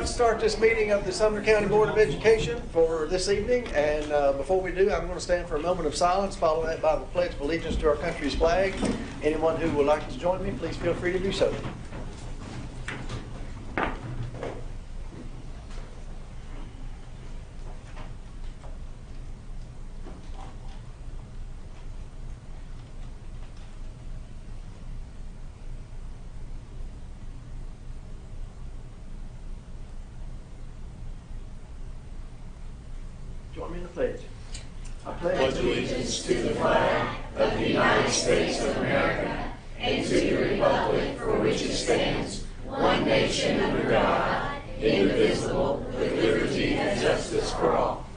about to start this meeting of the Sumner County Board of Education for this evening. And before we do, I'm going to stand for a moment of silence, follow that by the Pledge of Allegiance to our country's flag. Anyone who would like to join me, please feel free to do so. Join me in the pledge. I pledge allegiance to the flag of the United States of America and to the republic for which it stands, one nation under God, indivisible, with liberty and justice for all.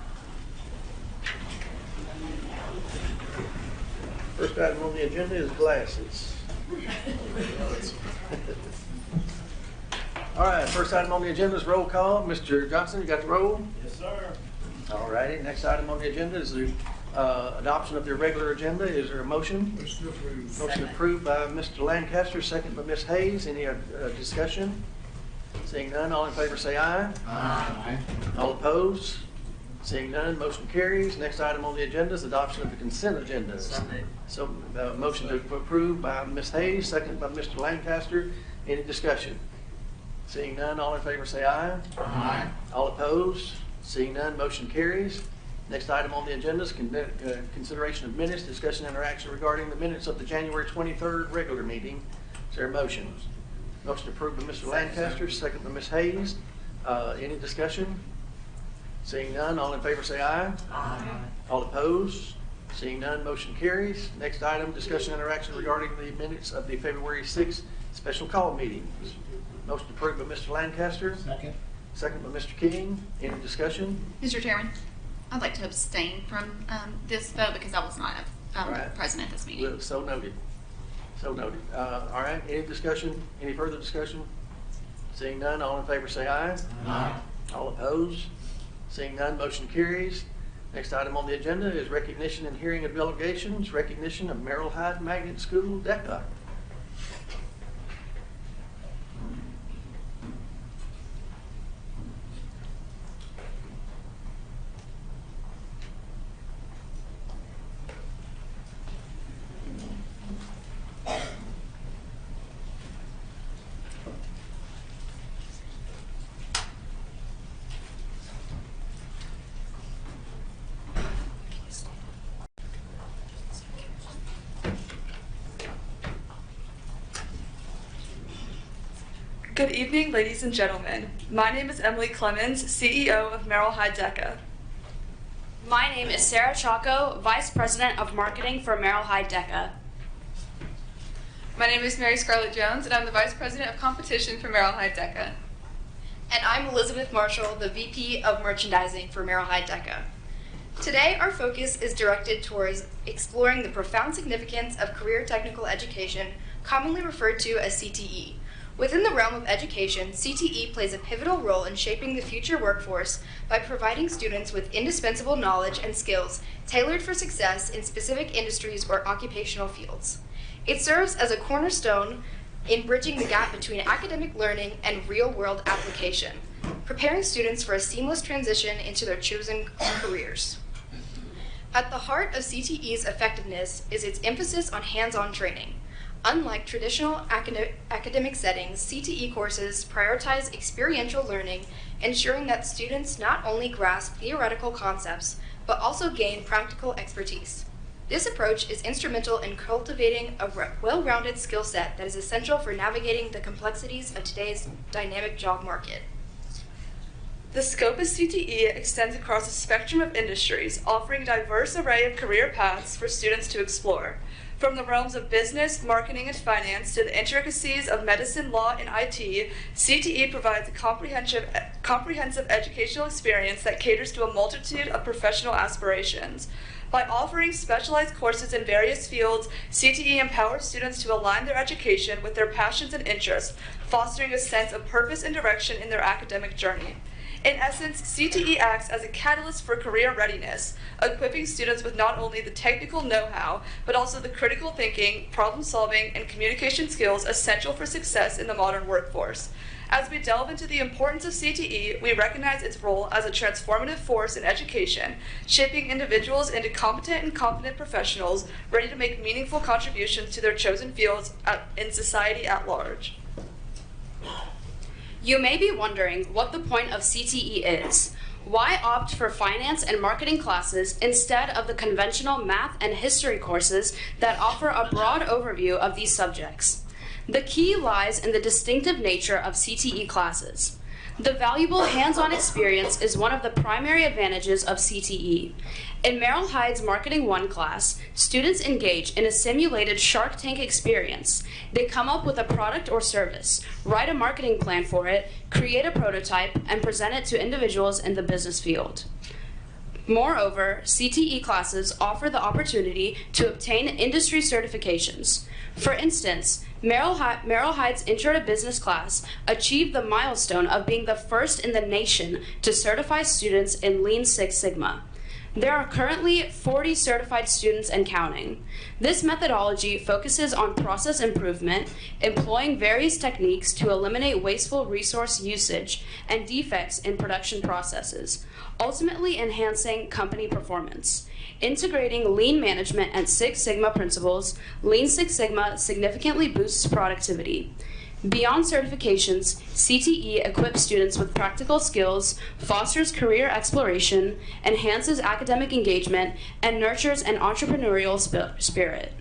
First item on the agenda is glasses. All right, first item on the agenda is roll call. Mr. Johnson, you got the roll? Yes, sir. All righty, next item on the agenda is the adoption of the regular agenda. Is there a motion? Motion approved. Motion approved by Mr. Lancaster, second by Ms. Hayes. Any discussion? Seeing none, all in favor say aye. Aye. All opposed? Seeing none, motion carries. Next item on the agenda is adoption of the consent agenda. So motion to approve by Ms. Hayes, second by Mr. Lancaster. Any discussion? Seeing none, all in favor say aye. Aye. All opposed? Seeing none, motion carries. Next item on the agenda is consideration of minutes, discussion, interaction regarding the minutes of the January 23rd regular meeting. Is there a motion? Motion approved by Mr. Lancaster, second by Ms. Hayes. Any discussion? Seeing none, all in favor say aye. Aye. All opposed? Seeing none, motion carries. Next item, discussion, interaction regarding the minutes of the February 6th special call meeting. Motion approved by Mr. Lancaster. Second. Second by Mr. King. Any discussion? Mr. Chairman, I'd like to abstain from this vote because I was not Right. present at this meeting. Well, so noted. So noted. All right, any discussion? Any further discussion? Seeing none, all in favor say aye. Aye. All opposed? Seeing none, motion carries. Next item on the agenda is recognition and hearing of delegations, recognition of Merrill Hyde Magnet School DECA. Good evening, ladies and gentlemen. My name is Emily Clemens, CEO of Merrill Hyde DECA. My name is Sarah Chaco, Vice President of Marketing for Merrill Hyde DECA. My name is Mary Scarlett Jones, and I'm the Vice President of Competition for Merrill Hyde DECA. And I'm Elizabeth Marshall, the VP of Merchandising for Merrill Hyde DECA. Today, our focus is directed towards exploring the profound significance of career technical education, commonly referred to as CTE. Within the realm of education, CTE plays a pivotal role in shaping the future workforce by providing students with indispensable knowledge and skills tailored for success in specific industries or occupational fields. It serves as a cornerstone in bridging the gap between academic learning and real-world application, preparing students for a seamless transition into their chosen careers. At the heart of CTE's effectiveness is its emphasis on hands-on training. Unlike traditional academic settings, CTE courses prioritize experiential learning, ensuring that students not only grasp theoretical concepts, but also gain practical expertise. This approach is instrumental in cultivating a well-rounded skill set that is essential for navigating the complexities of today's dynamic job market. The scope of CTE extends across a spectrum of industries, offering a diverse array of career paths for students to explore. From the realms of business, marketing, and finance to the intricacies of medicine, law, and IT, CTE provides a comprehensive educational experience that caters to a multitude of professional aspirations. By offering specialized courses in various fields, CTE empowers students to align their education with their passions and interests, fostering a sense of purpose and direction in their academic journey. In essence, CTE acts as a catalyst for career readiness, equipping students with not only the technical know-how, but also the critical thinking, problem-solving, and communication skills essential for success in the modern workforce. As we delve into the importance of CTE, we recognize its role as a transformative force in education, shaping individuals into competent and confident professionals ready to make meaningful contributions to their chosen fields in society at large. You may be wondering what the point of CTE is. Why opt for finance and marketing classes instead of the conventional math and history courses that offer a broad overview of these subjects? The key lies in the distinctive nature of CTE classes. The valuable hands-on experience is one of the primary advantages of CTE. In Merrill Hyde's Marketing 1 class, students engage in a simulated Shark Tank experience. They come up with a product or service, write a marketing plan for it, create a prototype, and present it to individuals in the business field. Moreover, CTE classes offer the opportunity to obtain industry certifications. For instance, Merrill Hyde's Intro to Business class achieved the milestone of being the first in the nation to certify students in Lean Six Sigma. There are currently 40 certified students and counting. This methodology focuses on process improvement, employing various techniques to eliminate wasteful resource usage and defects in production processes, ultimately enhancing company performance. Integrating lean management and Six Sigma principles, Lean Six Sigma significantly boosts productivity. Beyond certifications, CTE equips students with practical skills, fosters career exploration, enhances academic engagement, and nurtures an entrepreneurial spirit.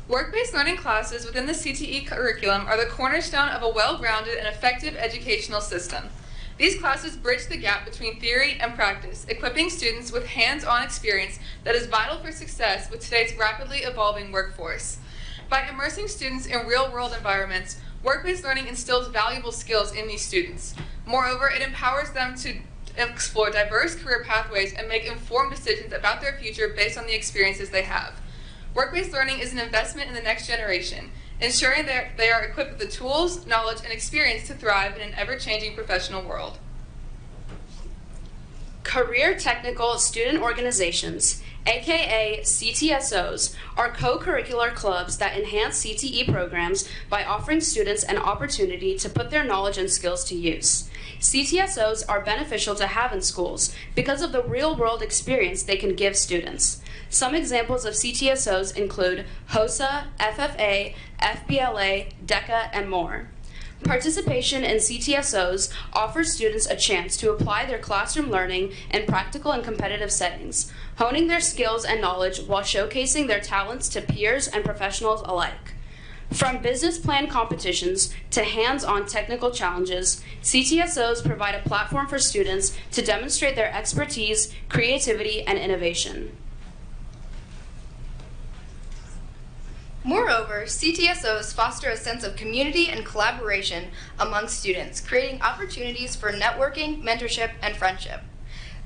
Work-based learning classes within the CTE curriculum are the cornerstone of a well-rounded and effective educational system. These classes bridge the gap between theory and practice, equipping students with hands-on experience that is vital for success with today's rapidly evolving workforce. By immersing students in real-world environments, work-based learning instills valuable skills in these students. Moreover, it empowers them to explore diverse career pathways and make informed decisions about their future based on the experiences they have. Work-based learning is an investment in the next generation, ensuring that they are equipped with the tools, knowledge, and experience to thrive in an ever-changing professional world. Career Technical Student Organizations, aka CTSOs, are co-curricular clubs that enhance CTE programs by offering students an opportunity to put their knowledge and skills to use. CTSOs are beneficial to have in schools because of the real-world experience they can give students. Some examples of CTSOs include HOSA, FFA, FBLA, DECA, and more. Participation in CTSOs offers students a chance to apply their classroom learning in practical and competitive settings, honing their skills and knowledge while showcasing their talents to peers and professionals alike. From business plan competitions to hands-on technical challenges, CTSOs provide a platform for students to demonstrate their expertise, creativity, and innovation. Moreover, CTSOs foster a sense of community and collaboration among students, creating opportunities for networking, mentorship, and friendship.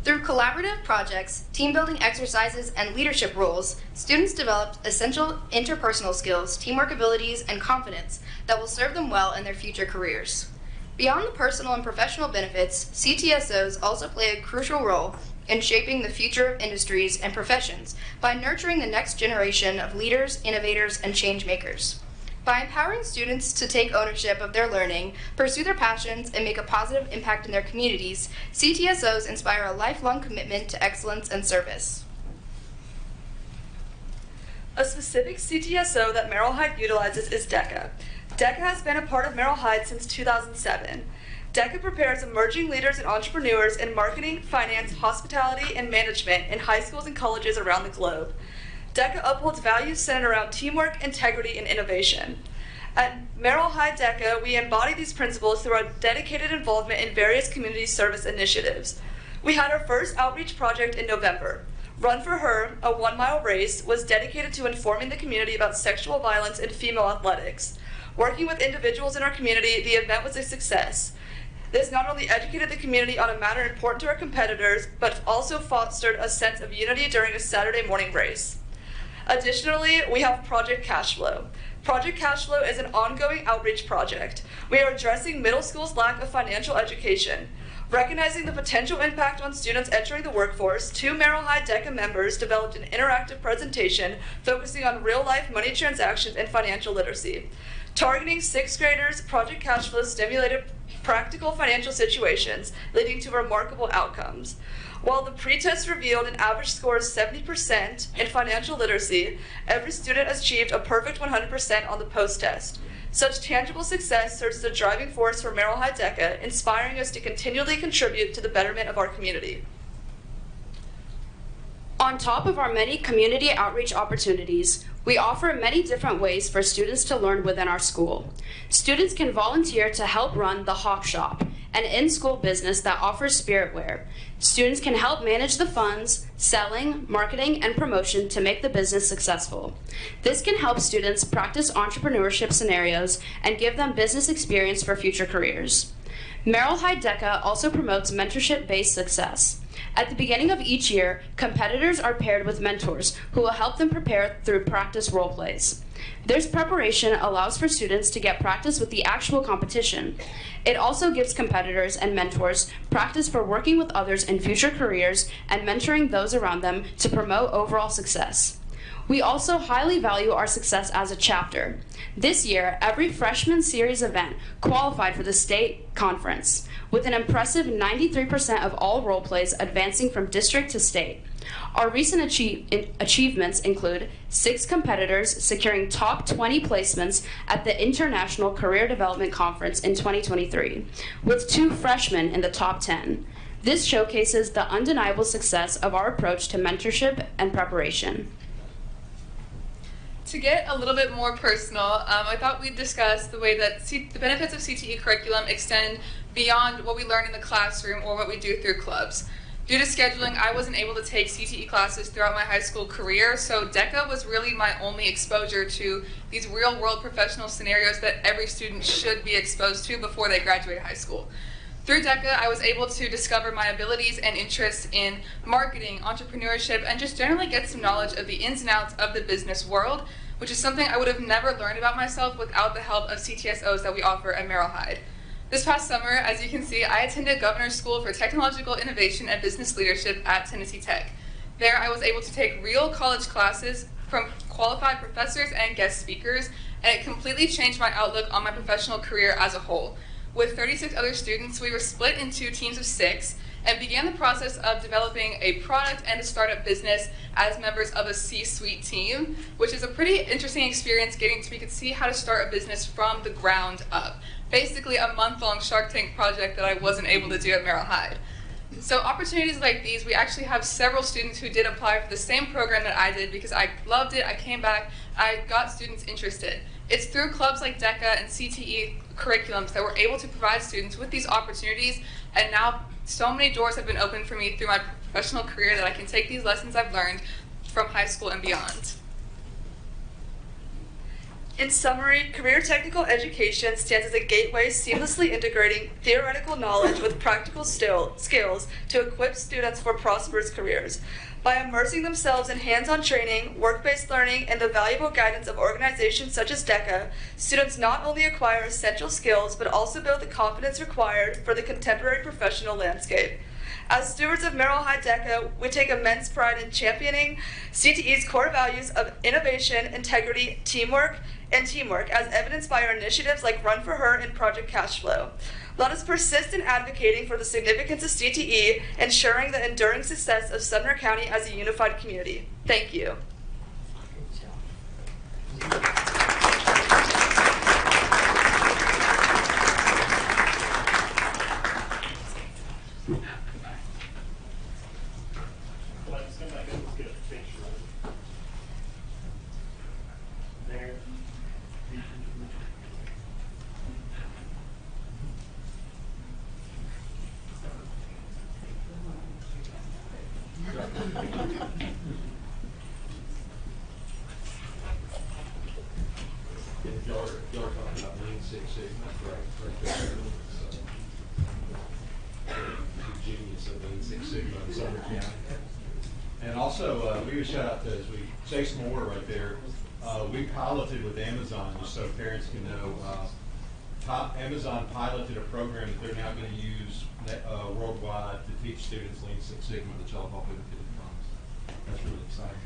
Through collaborative projects, team-building exercises, and leadership roles, students develop essential interpersonal skills, teamwork abilities, and confidence that will serve them well in their future careers. Beyond the personal and professional benefits, CTSOs also play a crucial role in shaping the future of industries and professions by nurturing the next generation of leaders, innovators, and change makers. By empowering students to take ownership of their learning, pursue their passions, and make a positive impact in their communities, CTSOs inspire a lifelong commitment to excellence and service. A specific CTSO that Merrill Hyde utilizes is DECA. DECA has been a part of Merrill Hyde since 2007. DECA prepares emerging leaders and entrepreneurs in marketing, finance, hospitality, and management in high schools and colleges around the globe. DECA upholds values centered around teamwork, integrity, and innovation. At Merrill Hyde DECA, we embody these principles through our dedicated involvement in various community service initiatives. We had our first outreach project in November. Run for Her, a 1-mile race, was dedicated to informing the community about sexual violence in female athletics. Working with individuals in our community, the event was a success. This not only educated the community on a matter important to our competitors, but also fostered a sense of unity during a Saturday morning race. Additionally, we have Project Cashflow. Project Cashflow is an ongoing outreach project. We are addressing middle school's lack of financial education. Recognizing the potential impact on students entering the workforce, 2 Merrill High DECA members developed an interactive presentation focusing on real-life money transactions and financial literacy. Targeting 6th graders, Project Cashflow stimulated practical financial situations, leading to remarkable outcomes. While the pretest revealed an average score of 70% in financial literacy, every student achieved a perfect 100% on the post-test. Such tangible success serves as a driving force for Merrill High DECA, inspiring us to continually contribute to the betterment of our community. On top of our many community outreach opportunities, we offer many different ways for students to learn within our school. Students can volunteer to help run the Hawk Shop, an in-school business that offers spiritware. Students can help manage the funds, selling, marketing, and promotion to make the business successful. This can help students practice entrepreneurship scenarios and give them business experience for future careers. Merrill High DECA also promotes mentorship-based success. At the beginning of each year, competitors are paired with mentors who will help them prepare through practice role plays. This preparation allows for students to get practice with the actual competition. It also gives competitors and mentors practice for working with others in future careers and mentoring those around them to promote overall success. We also highly value our success as a chapter. This year, every freshman series event qualified for the state conference, with an impressive 93% of all role plays advancing from district to state. Our recent achievements include 6 competitors securing top 20 placements at the International Career Development Conference in 2023, with 2 freshmen in the top 10. This showcases the undeniable success of our approach to mentorship and preparation. To get a little bit more personal, I thought we'd discuss the way that the benefits of CTE curriculum extend beyond what we learn in the classroom or what we do through clubs. Due to scheduling, I wasn't able to take CTE classes throughout my high school career, so DECA was really my only exposure to these real-world professional scenarios that every student should be exposed to before they graduate high school. Through DECA, I was able to discover my abilities and interests in marketing, entrepreneurship, and just generally get some knowledge of the ins and outs of the business world, which is something I would have never learned about myself without the help of CTSOs that we offer at Merrill Hyde. This past summer, as you can see, I attended Governor's School for Technological Innovation and Business Leadership at Tennessee Tech. There, I was able to take real college classes from qualified professors and guest speakers, and it completely changed my outlook on my professional career as a whole. With 36 other students, we were split into teams of 6 and began the process of developing a product and a startup business as members of a C-suite team, which is a pretty interesting experience we could see how to start a business from the ground up. Basically a month-long Shark Tank project that I wasn't able to do at Merrill Hyde. So opportunities like these, we actually have several students who did apply for the same program that I did because I loved it, I came back, I got students interested. It's through clubs like DECA and CTE curriculums that we're able to provide students with these opportunities, and now so many doors have been opened for me through my professional career that I can take these lessons I've learned from high school and beyond. In summary, career technical education stands as a gateway seamlessly integrating theoretical knowledge with practical skills to equip students for prosperous careers. By immersing themselves in hands-on training, work-based learning, and the valuable guidance of organizations such as DECA, students not only acquire essential skills, but also build the confidence required for the contemporary professional landscape. As stewards of Merrill High DECA, we take immense pride in championing CTE's core values of innovation, integrity, teamwork, as evidenced by our initiatives like Run for Her and Project Cashflow. Let us persist in advocating for the significance of CTE, ensuring the enduring success of Sumner County as a unified community. Thank you. Y'all are talking about Lean Six Sigma, right there. The genius of Lean Six Sigma in Sumner County. And also, we would shout out to, as we Jason Moore right there, we piloted with Amazon just so parents can know Amazon piloted a program that they're now going to use worldwide to teach students Lean Six Sigma, which I'll help benefited from. That's really exciting.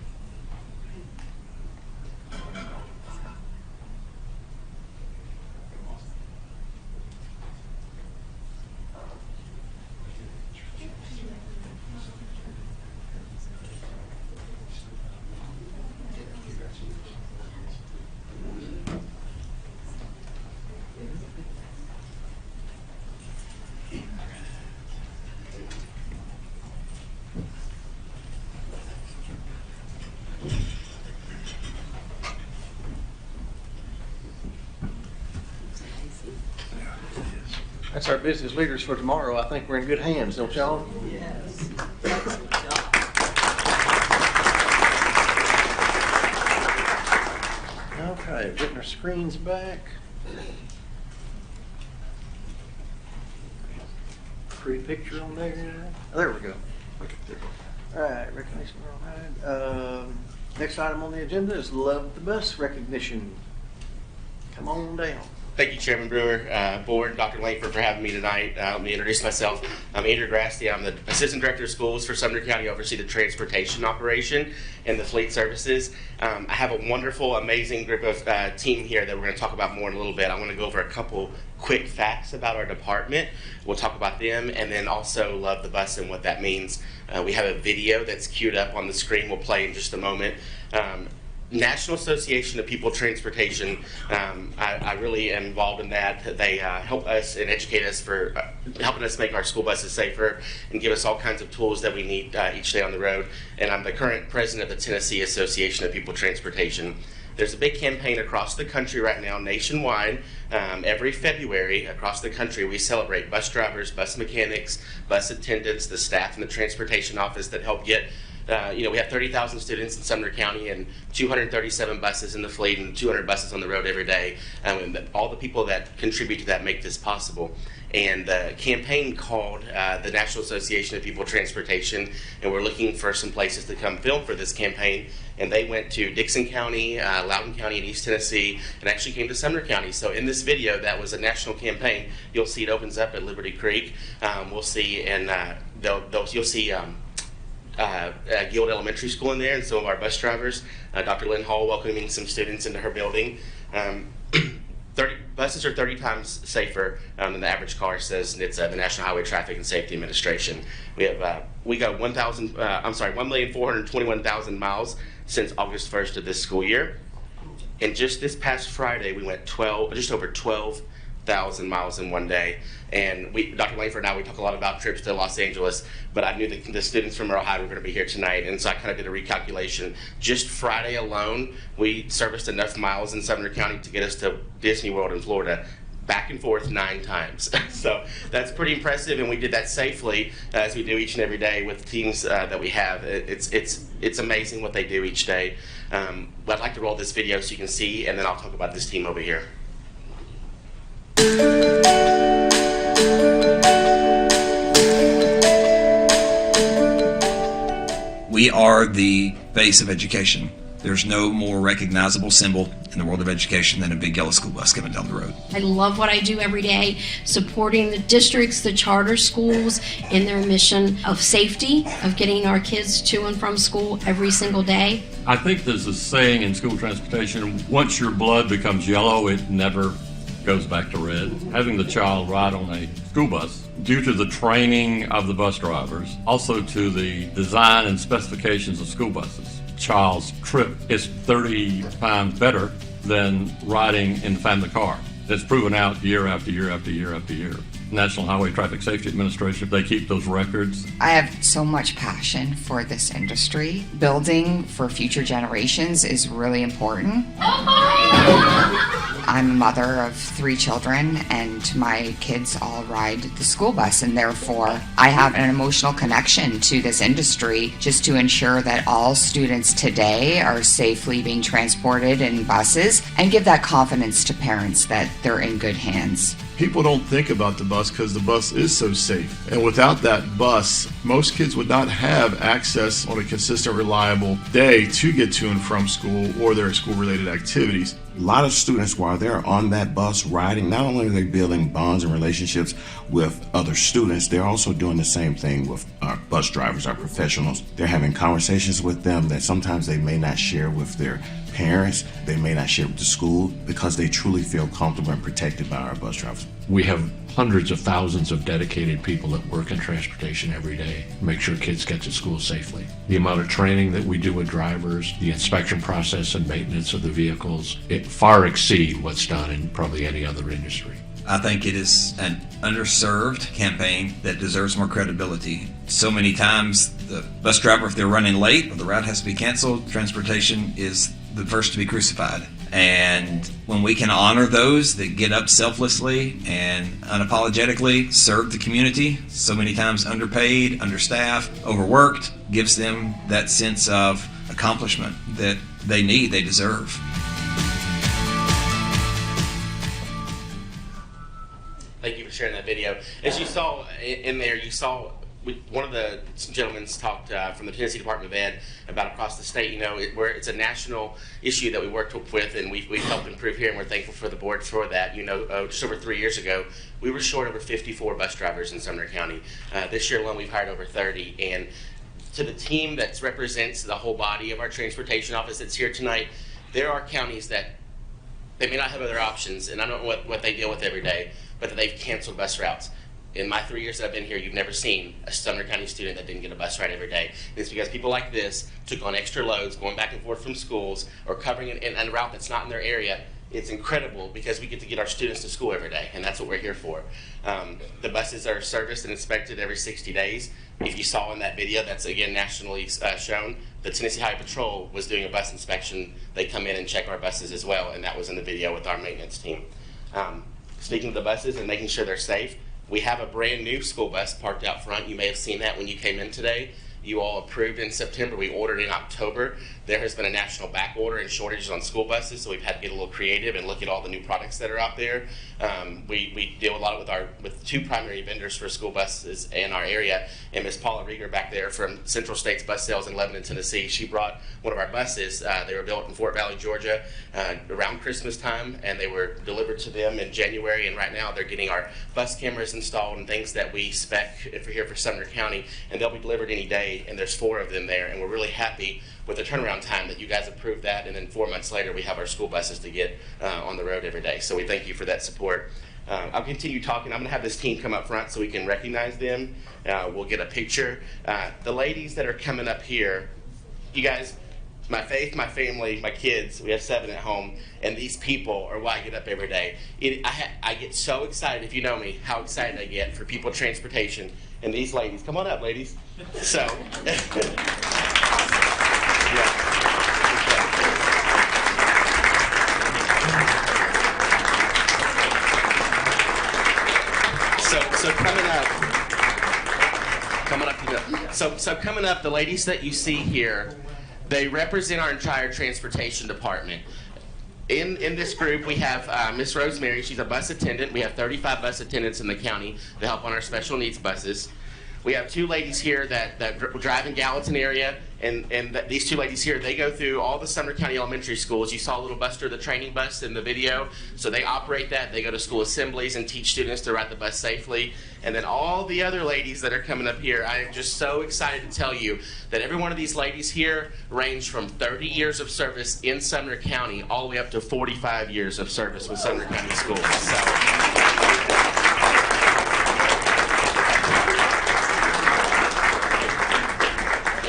That's our business leaders for tomorrow. I think we're in good hands, don't y'all? Yes. Excellent job. Okay, getting our screens back. Pretty picture on there. Oh, there we go. All right, recognition. All right. Next item on the agenda is Love the Bus recognition. Come on down. Thank you, Chairman Brewer, Board, Dr. Langford, for having me tonight. Let me introduce myself. I'm Andrew Grasty. I'm the Assistant Director of Schools for Sumner County. I oversee the transportation operation and the fleet services. I have a wonderful, amazing group of team here that we're going to talk about more in a little bit. I want to go over a couple quick facts about our department. We'll talk about them, and then also Love the Bus and what that means. We have a video that's queued up on the screen. We'll play in just a moment. National Association of People Transportation, I really am involved in that. They help us and educate us for helping us make our school buses safer and give us all kinds of tools that we need each day on the road. And I'm the current president of the Tennessee Association of People Transportation. There's a big campaign across the country right now, nationwide. Every February across the country, we celebrate bus drivers, bus mechanics, bus attendants, the staff in the transportation office that help get we have 30,000 students in Sumner County and 237 buses in the fleet and 200 buses on the road every day. And all the people that contribute to that make this possible. And the campaign called the National Association of People Transportation, and we're looking for some places to come film for this campaign. And they went to Dixon County, Loudoun County, and East Tennessee, and actually came to Sumner County. So in this video, that was a national campaign. You'll see it opens up at Liberty Creek. We'll see, and you'll see. Guild Elementary School in there, and some of our bus drivers. Dr. Lynn Hall welcoming some students into her building. Buses are 30 times safer than the average car, says it's the National Highway Traffic and Safety Administration. We got 1,421,000 miles since August 1st of this school year. And just this past Friday, we went just over 12,000 miles in one day. And Dr. Langford and I, we talk a lot about trips to Los Angeles, but I knew that the students from Earl High were going to be here tonight, and so I kind of did a recalculation. Just Friday alone, we serviced enough miles in Sumner County to get us to Disney World in Florida, back and forth 9 times. So that's pretty impressive, and we did that safely, as we do each and every day with teams that we have. It's amazing what they do each day. But I'd like to roll this video so you can see, and then I'll talk about this team over here. We are the face of education. There's no more recognizable symbol in the world of education than a big yellow school bus coming down the road. I love what I do every day, supporting the districts, the charter schools in their mission of safety, of getting our kids to and from school every single day. I think there's a saying in school transportation, once your blood becomes yellow, it never goes back to red. Having the child ride on a school bus, due to the training of the bus drivers, also to the design and specifications of school buses, child's trip is 30 times better than riding in the family car. It's proven out year after year after year after year. National Highway Traffic Safety Administration, they keep those records. I have so much passion for this industry. Building for future generations is really important. I'm a mother of 3 children, and my kids all ride the school bus, and therefore I have an emotional connection to this industry just to ensure that all students today are safely being transported in buses and give that confidence to parents that they're in good hands. People don't think about the bus because the bus is so safe. And without that bus, most kids would not have access on a consistent, reliable day to get to and from school or their school-related activities. A lot of students, while they're on that bus riding, not only are they building bonds and relationships with other students, they're also doing the same thing with our bus drivers, our professionals. They're having conversations with them that sometimes they may not share with their parents, they may not share with the school, because they truly feel comfortable and protected by our bus drivers. We have hundreds of thousands of dedicated people that work in transportation every day to make sure kids get to school safely. The amount of training that we do with drivers, the inspection process and maintenance of the vehicles, it far exceed what's done in probably any other industry. I think it is an underserved campaign that deserves more credibility. So many times the bus driver, if they're running late or the route has to be canceled, transportation is the first to be crucified. And when we can honor those that get up selflessly and unapologetically serve the community, so many times underpaid, understaffed, overworked, gives them that sense of accomplishment that they need, they deserve. Thank you for sharing that video. As you saw in there, you saw one of the gentlemen talked from the Tennessee Department of Ed about across the state, you know, where it's a national issue that we worked with and we've helped improve here, and we're thankful for the board for that. You know, just over 3 years ago, we were short over 54 bus drivers in Sumner County. This year alone, we've hired over 30. And to the team that represents the whole body of our transportation office that's here tonight, there are counties that they may not have other options, and I don't know what they deal with every day, but that they've canceled bus routes. In my 3 years that I've been here, you've never seen a Sumner County student that didn't get a bus ride every day. And it's because people like this took on extra loads, going back and forth from schools, or covering a route that's not in their area. It's incredible because we get to get our students to school every day, and that's what we're here for. The buses are serviced and inspected every 60 days. If you saw in that video, that's again nationally shown, the Tennessee Highway Patrol was doing a bus inspection. They come in and check our buses as well, and that was in the video with our maintenance team. Speaking of the buses and making sure they're safe, we have a brand new school bus parked out front. You may have seen that when you came in today. You all approved in September. We ordered in October. There has been a national back order and shortages on school buses, so we've had to get a little creative and look at all the new products that are out there. We deal a lot with two primary vendors for school buses in our area, and Miss Paula Rieger back there from Central States Bus Sales in Lebanon, Tennessee. She brought one of our buses. They were built in Fort Valley, Georgia around Christmas time, and they were delivered to them in January, and right now they're getting our bus cameras installed and things that we spec here for Sumner County, and they'll be delivered any day, and there's 4 of them there, and we're really happy with the turnaround time that you guys approved that, and then 4 months later we have our school buses to get on the road every day. So we thank you for that support. I'll continue talking. I'm going to have this team come up front so we can recognize them. We'll get a picture. The ladies that are coming up here, you guys, my faith, my family, my kids, we have 7 at home, and these people are why I get up every day. I get so excited, if you know me, how excited I get for people transportation. And these ladies, come on up, ladies. So, So coming up, the ladies that you see here, they represent our entire transportation department. In this group, we have Miss Rosemary. She's a bus attendant. We have 35 bus attendants in the county to help on our special needs buses. We have 2 ladies here that drive in Gallatin area, and these 2 ladies here, they go through all the Sumner County elementary schools. You saw Little Buster, the training bus in the video. So they operate that. They go to school assemblies and teach students to ride the bus safely. And then all the other ladies that are coming up here, I am just so excited to tell you that every one of these ladies here range from 30 years of service in Sumner County all the way up to 45 years of service with Sumner County Schools.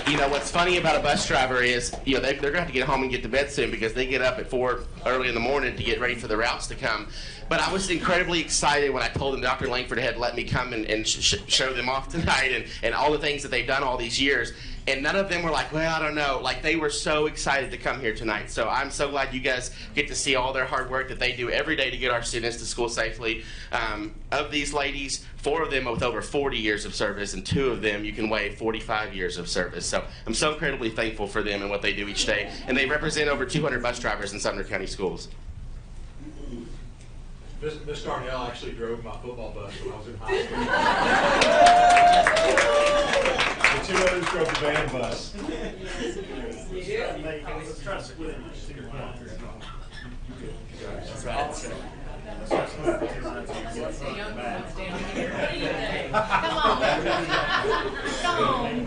You know, what's funny about a bus driver is, you know, they're going to have to get home and get to bed soon because they get up at 4 early in the morning to get ready for the routes to come. But I was incredibly excited when I told them Dr. Langford had let me come and show them off tonight and all the things that they've done all these years. And none of them were like, well, I don't know. Like, they were so excited to come here tonight. So I'm so glad you guys get to see all their hard work that they do every day to get our students to school safely. Of these ladies, 4 of them with over 40 years of service, and 2 of them you can weigh 45 years of service. So I'm so incredibly thankful for them and what they do each day. And they represent over 200 bus drivers in Sumner County Schools. Miss Darnell actually drove my football bus when I was in high school. The 2 others drove the band bus. That's right. Come on. Come on.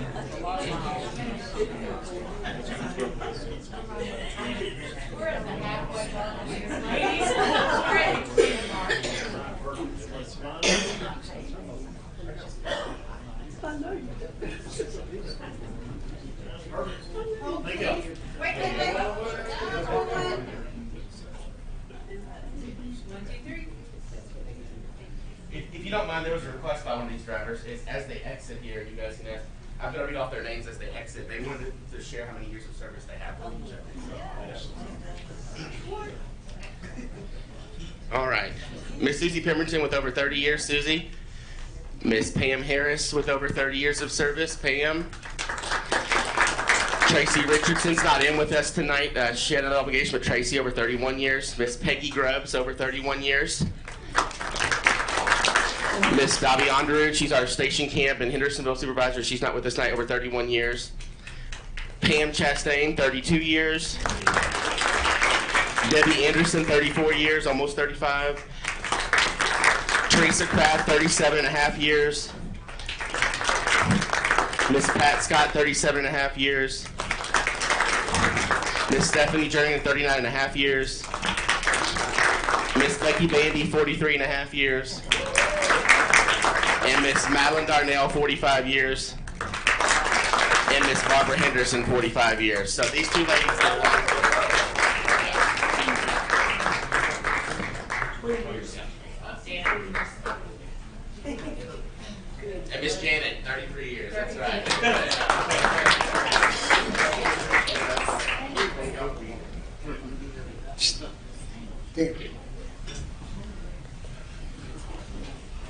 If you don't mind, there was a request by one of these drivers. It's as they exit here, you guys can ask. I'm going to read off their names as they exit. They wanted to share how many years of service they have with each other. All right. Miss Susie Pemberton with over 30 years. Susie. Miss Pam Harris with over 30 years of service. Pam. Tracy Richardson's not in with us tonight. She had an obligation with Tracy, over 31 years. Miss Peggy Grubbs, over 31 years. Miss Bobby Onderud, she's our station camp and Hendersonville supervisor. She's not with us tonight, over 31 years. Pam Chastain, 32 years. Debbie Anderson, 34 years, almost 35. Teresa Kraft, 37 and a half years. Miss Pat Scott, 37 and a half years. Miss Stephanie Jernigan, 39 and a half years. Miss Becky Bandy, 43 and a half years. And Miss Madeline Darnell, 45 years. And Miss Barbara Henderson, 45 years. So these two ladies and Miss Janet, 33 years. That's right.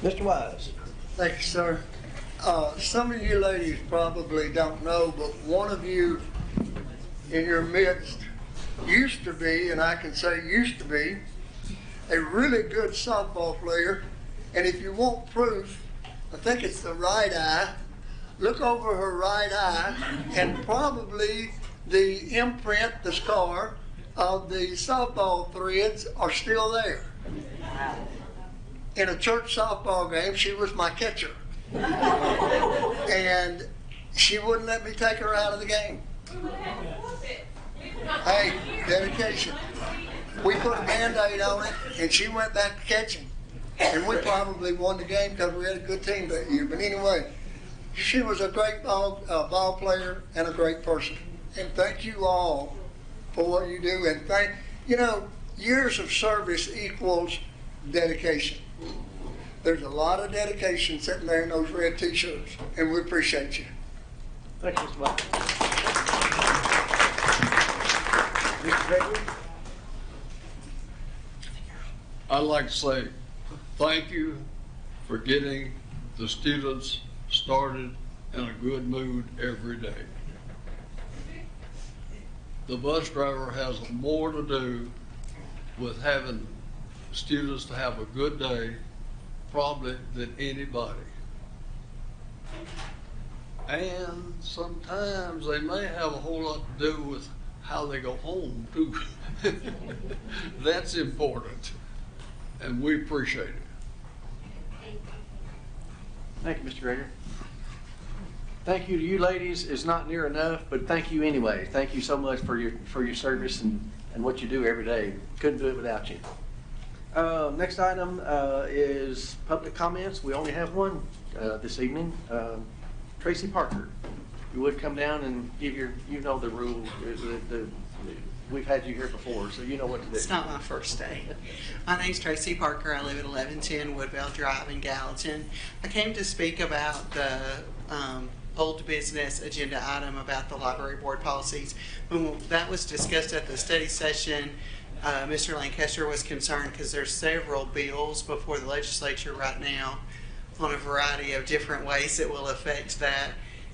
Mr. Wise. Thank you, sir. Some of you ladies probably don't know, but one of you in your midst used to be, and I can say used to be, a really good softball player. And if you want proof, I think it's the right eye. Look over her right eye, and probably the imprint, the scar of the softball threads are still there. In a church softball game, she was my catcher. And she wouldn't let me take her out of the game. Hey, dedication. We put a Band-Aid on it, and she went back to catching. And we probably won the game because we had a good team that year. But anyway, she was a great ball player and a great person. And thank you all for what you do. And years of service equals dedication. There's a lot of dedication sitting there in those red t-shirts, and we appreciate you. Thank you, Mr. White. Mr. Gregory? I'd like to say thank you for getting the students started in a good mood every day. The bus driver has more to do with having students to have a good day probably than anybody. And sometimes they may have a whole lot to do with how they go home too. That's important, and we appreciate it. Thank you, Mr. Greger. Thank you to you ladies is not near enough, but thank you anyway. Thank you so much for your service and what you do every day. Couldn't do it without you. Next item is public comments. We only have one this evening. Tracy Parker, you would come down and give the rule. We've had you here before, so you know what to do. It's not my first day. My name's Tracy Parker. I live at 1110 Woodvale Drive in Gallatin. I came to speak about the old business agenda item about the library board policies. When that was discussed at the study session, Mr. Lancaster was concerned because there's several bills before the legislature right now on a variety of different ways that will affect that.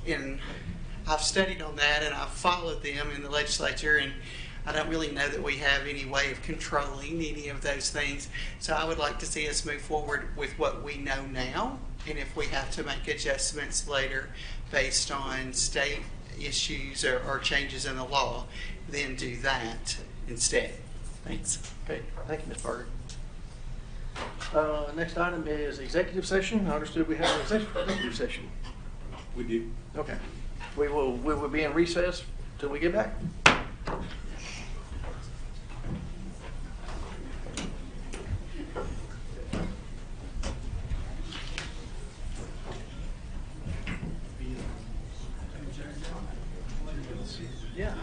And I've studied on that and I've followed them in the legislature, and I don't really know that we have any way of controlling any of those things. So I would like to see us move forward with what we know now, and if we have to make adjustments later based on state issues or changes in the law, then do that instead. Thanks. Okay, thank you, Ms. Parker. Next item is executive session. I understood we have an executive session. We do. Okay. We will be in recess till we get back. Yeah.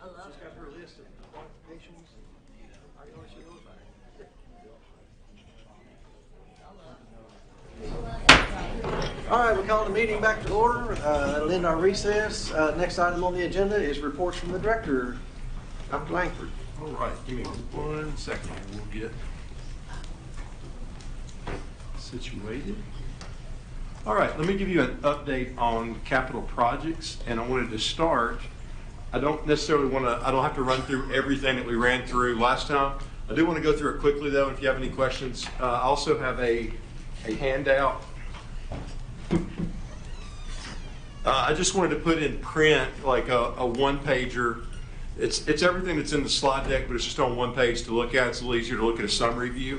I love she's got her list of qualifications. I know she knows about it. All right, we'll call the meeting back to order. That'll end our recess. Next item on the agenda is reports from the director, Dr. Langford. All right, give me 1 second. We'll get situated. All right, let me give you an update on capital projects, and I wanted to start. I don't have to run through everything that we ran through last time. I do want to go through it quickly though, if you have any questions. I also have a handout. I just wanted to put in print like a one-pager. It's everything that's in the slide deck, but it's just on one page to look at. It's a little easier to look at a summary view,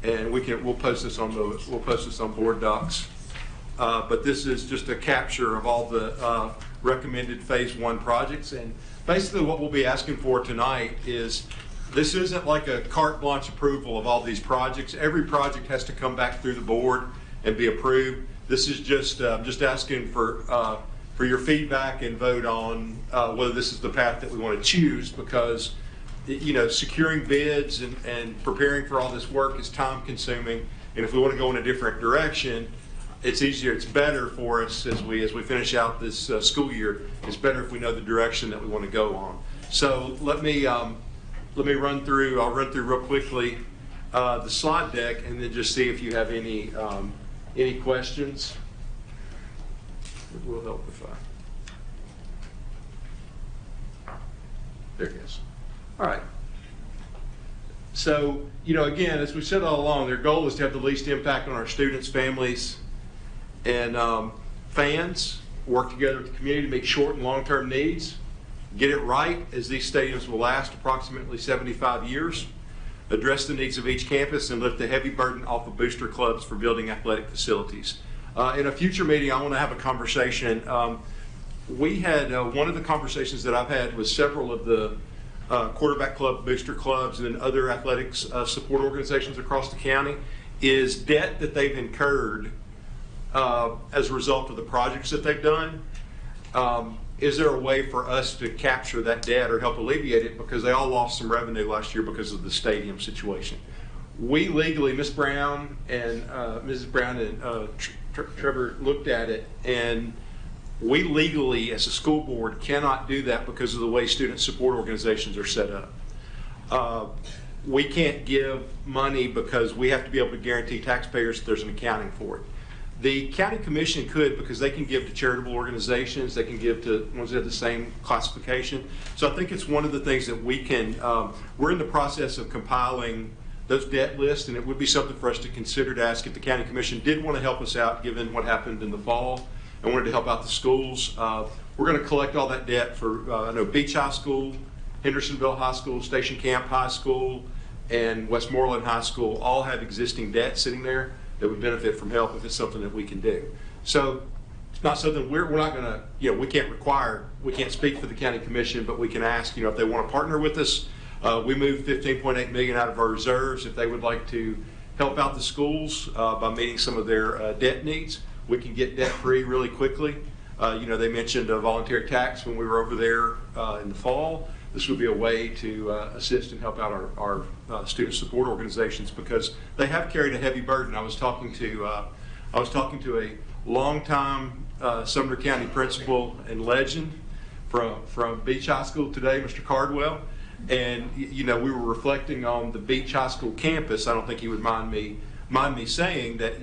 and we'll post this on Board Docs. But this is just a capture of all the recommended phase 1 projects, and basically what we'll be asking for tonight is this isn't like a carte blanche approval of all these projects. Every project has to come back through the board and be approved. This is just asking for your feedback and vote on whether this is the path that we want to choose, because securing bids and preparing for all this work is time consuming, and if we want to go in a different direction, it's easier, it's better for us as we finish out this school year. It's better if we know the direction that we want to go on. So let me run through. I'll run through real quickly the slide deck and then just see if you have any questions. It will help if there it is. All right. So, again, as we said all along, their goal is to have the least impact on our students, families, and fans, work together with the community to meet short and long-term needs, get it right, as these stadiums will last approximately 75 years, address the needs of each campus, and lift the heavy burden off of booster clubs for building athletic facilities. In a future meeting, I want to have a conversation. We had one of the conversations that I've had with several of the quarterback club, booster clubs, and then other athletics support organizations across the county is debt that they've incurred as a result of the projects that they've done. Is there a way for us to capture that debt or help alleviate it, because they all lost some revenue last year because of the stadium situation? We legally, Ms. Brown and Mrs. Brown and Trevor looked at it, and we legally, as a school board, cannot do that because of the way student support organizations are set up. We can't give money because we have to be able to guarantee taxpayers that there's an accounting for it. The county commission could, because they can give to charitable organizations, they can give to ones that have the same classification. So I think it's one of the things that we can, we're in the process of compiling those debt lists, and it would be something for us to consider to ask if the county commission did want to help us out given what happened in the fall and wanted to help out the schools. We're going to collect all that debt for, I know Beach High School, Hendersonville High School, Station Camp High School, and Westmoreland High School all have existing debt sitting there that would benefit from help if it's something that we can do. So it's not something we're not going to, we can't require, we can't speak for the county commission, but we can ask, if they want to partner with us. We moved $15.8 million out of our reserves. If they would like to help out the schools by meeting some of their debt needs, we can get debt free really quickly. They mentioned a voluntary tax when we were over there in the fall. This would be a way to assist and help out our student support organizations, because they have carried a heavy burden. I was talking to a longtime Sumner County principal and legend from Beach High School today, Mr. Cardwell, and we were reflecting on the Beach High School campus. I don't think he would mind me saying that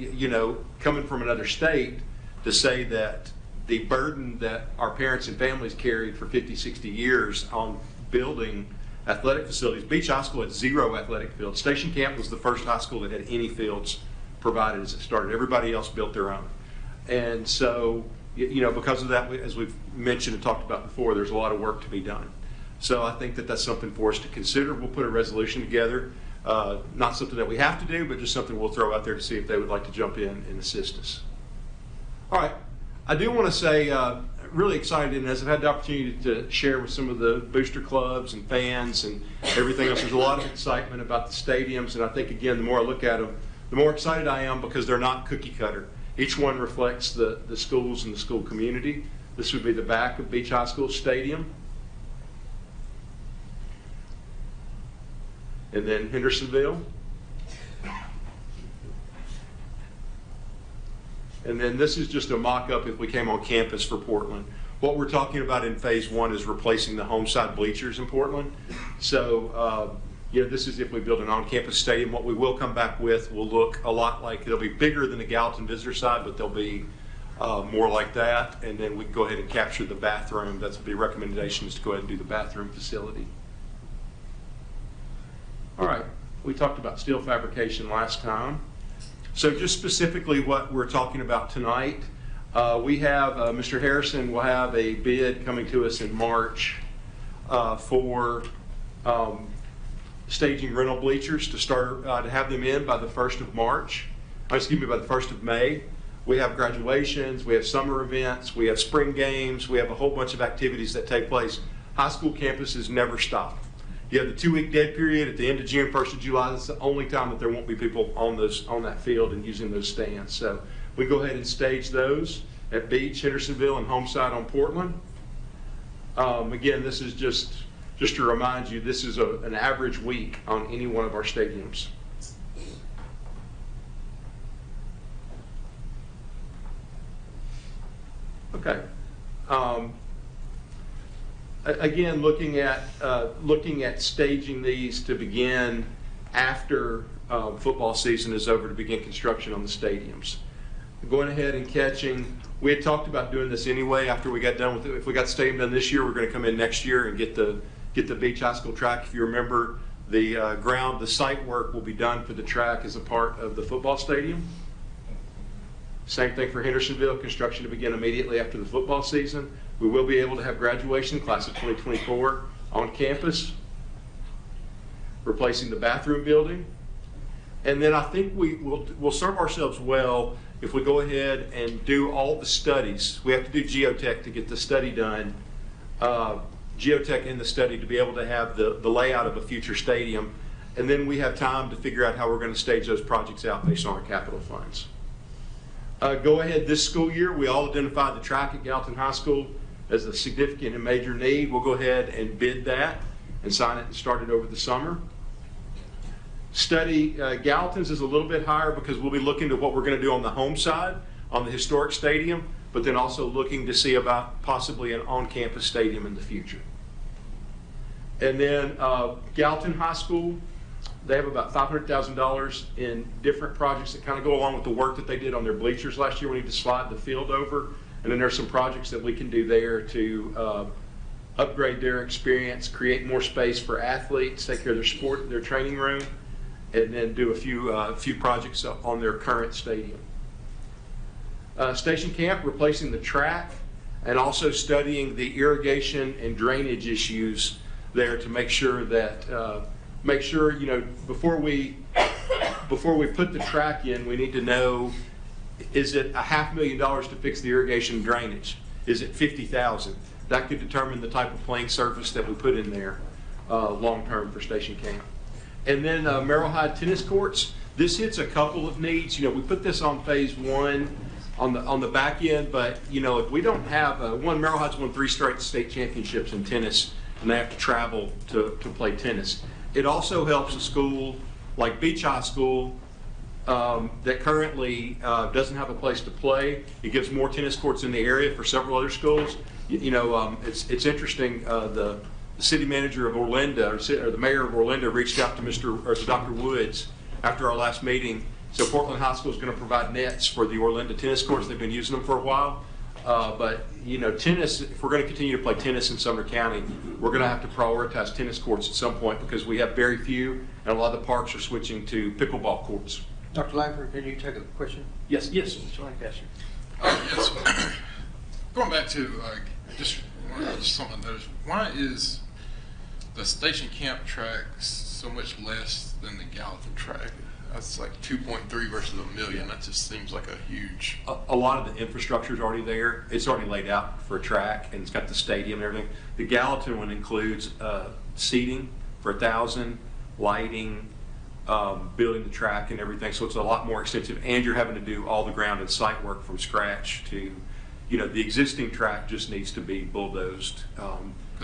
coming from another state to say that the burden that our parents and families carried for 50, 60 years on building athletic facilities. Beach High School had 0 athletic fields. Station Camp was the first high school that had any fields provided as it started. Everybody else built their own. And so, because of that, as we've mentioned and talked about before, there's a lot of work to be done. So I think that that's something for us to consider. We'll put a resolution together. Not something that we have to do, but just something we'll throw out there to see if they would like to jump in and assist us. All right. I do want to say, really excited, and as I've had the opportunity to share with some of the booster clubs and fans and everything else, there's a lot of excitement about the stadiums, and I think, again, the more I look at them, the more excited I am, because they're not cookie cutter. Each one reflects the schools and the school community. This would be the back of Beach High School Stadium. And then Hendersonville. And then this is just a mock-up if we came on campus for Portland. What we're talking about in phase 1 is replacing the home side bleachers in Portland. So, this is if we build an on-campus stadium. What we will come back with will look a lot like, it'll be bigger than the Gallatin visitor side, but they'll be more like that. And then we can go ahead and capture the bathroom. That's the recommendation, is to go ahead and do the bathroom facility. All right, we talked about steel fabrication last time. So just specifically what we're talking about tonight, we have, Mr. Harrison will have a bid coming to us in March for staging rental bleachers to start, to have them in by the 1st of March, by the 1st of May. We have graduations, we have summer events, we have spring games, we have a whole bunch of activities that take place. High school campuses never stop. You have the 2-week dead period at the end of June, 1st of July. That's the only time that there won't be people on that field and using those stands. So we go ahead and stage those at Beach, Hendersonville, and Homeside on Portland. Again, this is just to remind you, this is an average week on any one of our stadiums. Okay. Again, looking at staging these to begin after football season is over to begin construction on the stadiums. Going ahead and catching, we had talked about doing this anyway after we got done with it. If we got the stadium done this year, we're going to come in next year and get the Beach High School track. If you remember, the site work will be done for the track as a part of the football stadium. Same thing for Hendersonville, construction to begin immediately after the football season. We will be able to have graduation, class of 2024, on campus, replacing the bathroom building. And then I think we'll serve ourselves well if we go ahead and do all the studies. We have to do geotech to get the study done, geotech in the study to be able to have the layout of a future stadium. And then we have time to figure out how we're going to stage those projects out based on our capital funds. Go ahead this school year, we all identified the track at Gallatin High School as a significant and major need. We'll go ahead and bid that and sign it and start it over the summer. Study Gallatin's is a little bit higher because we'll be looking to what we're going to do on the home side, on the historic stadium, but then also looking to see about possibly an on-campus stadium in the future. And then Gallatin High School, they have about $500,000 in different projects that kind of go along with the work that they did on their bleachers last year. We need to slide the field over. And then there's some projects that we can do there to upgrade their experience, create more space for athletes, take care of their sport, their training room, and then do a few projects on their current stadium. Station Camp, replacing the track, and also studying the irrigation and drainage issues there to make sure that you know, before we put the track in, we need to know, is it $500,000 to fix the irrigation and drainage? Is it $50,000? That could determine the type of playing surface that we put in there long term for Station Camp. And then Merrill High tennis courts. This hits a couple of needs. You know, we put this on phase one on the back end, but you know, if we don't have Merrill High's won 3 straight state championships in tennis, and they have to travel to play tennis. It also helps a school like Beach High School that currently doesn't have a place to play. It gives more tennis courts in the area for several other schools. You know, it's interesting. The city manager of Orlando, or the mayor of Orlando, reached out to Dr. Woods after our last meeting. So Portland High School is going to provide nets for the Orlando tennis courts. They've been using them for a while. But you know, tennis, if we're going to continue to play tennis in Sumner County, we're going to have to prioritize tennis courts at some point because we have very few, and a lot of the parks are switching to pickleball courts. Dr. Langford, can you take a question? Yes. Mr. Lancaster. Yes. Going back to just something I noticed, why is the Station Camp track so much less than the Gallatin track? That's like 2.3 versus $1 million. That just seems like a huge. A lot of the infrastructure is already there. It's already laid out for a track, and it's got the stadium and everything. The Gallatin one includes seating for 1,000, lighting, building the track and everything. So it's a lot more extensive, and you're having to do all the ground and site work from scratch to, you know, the existing track just needs to be bulldozed.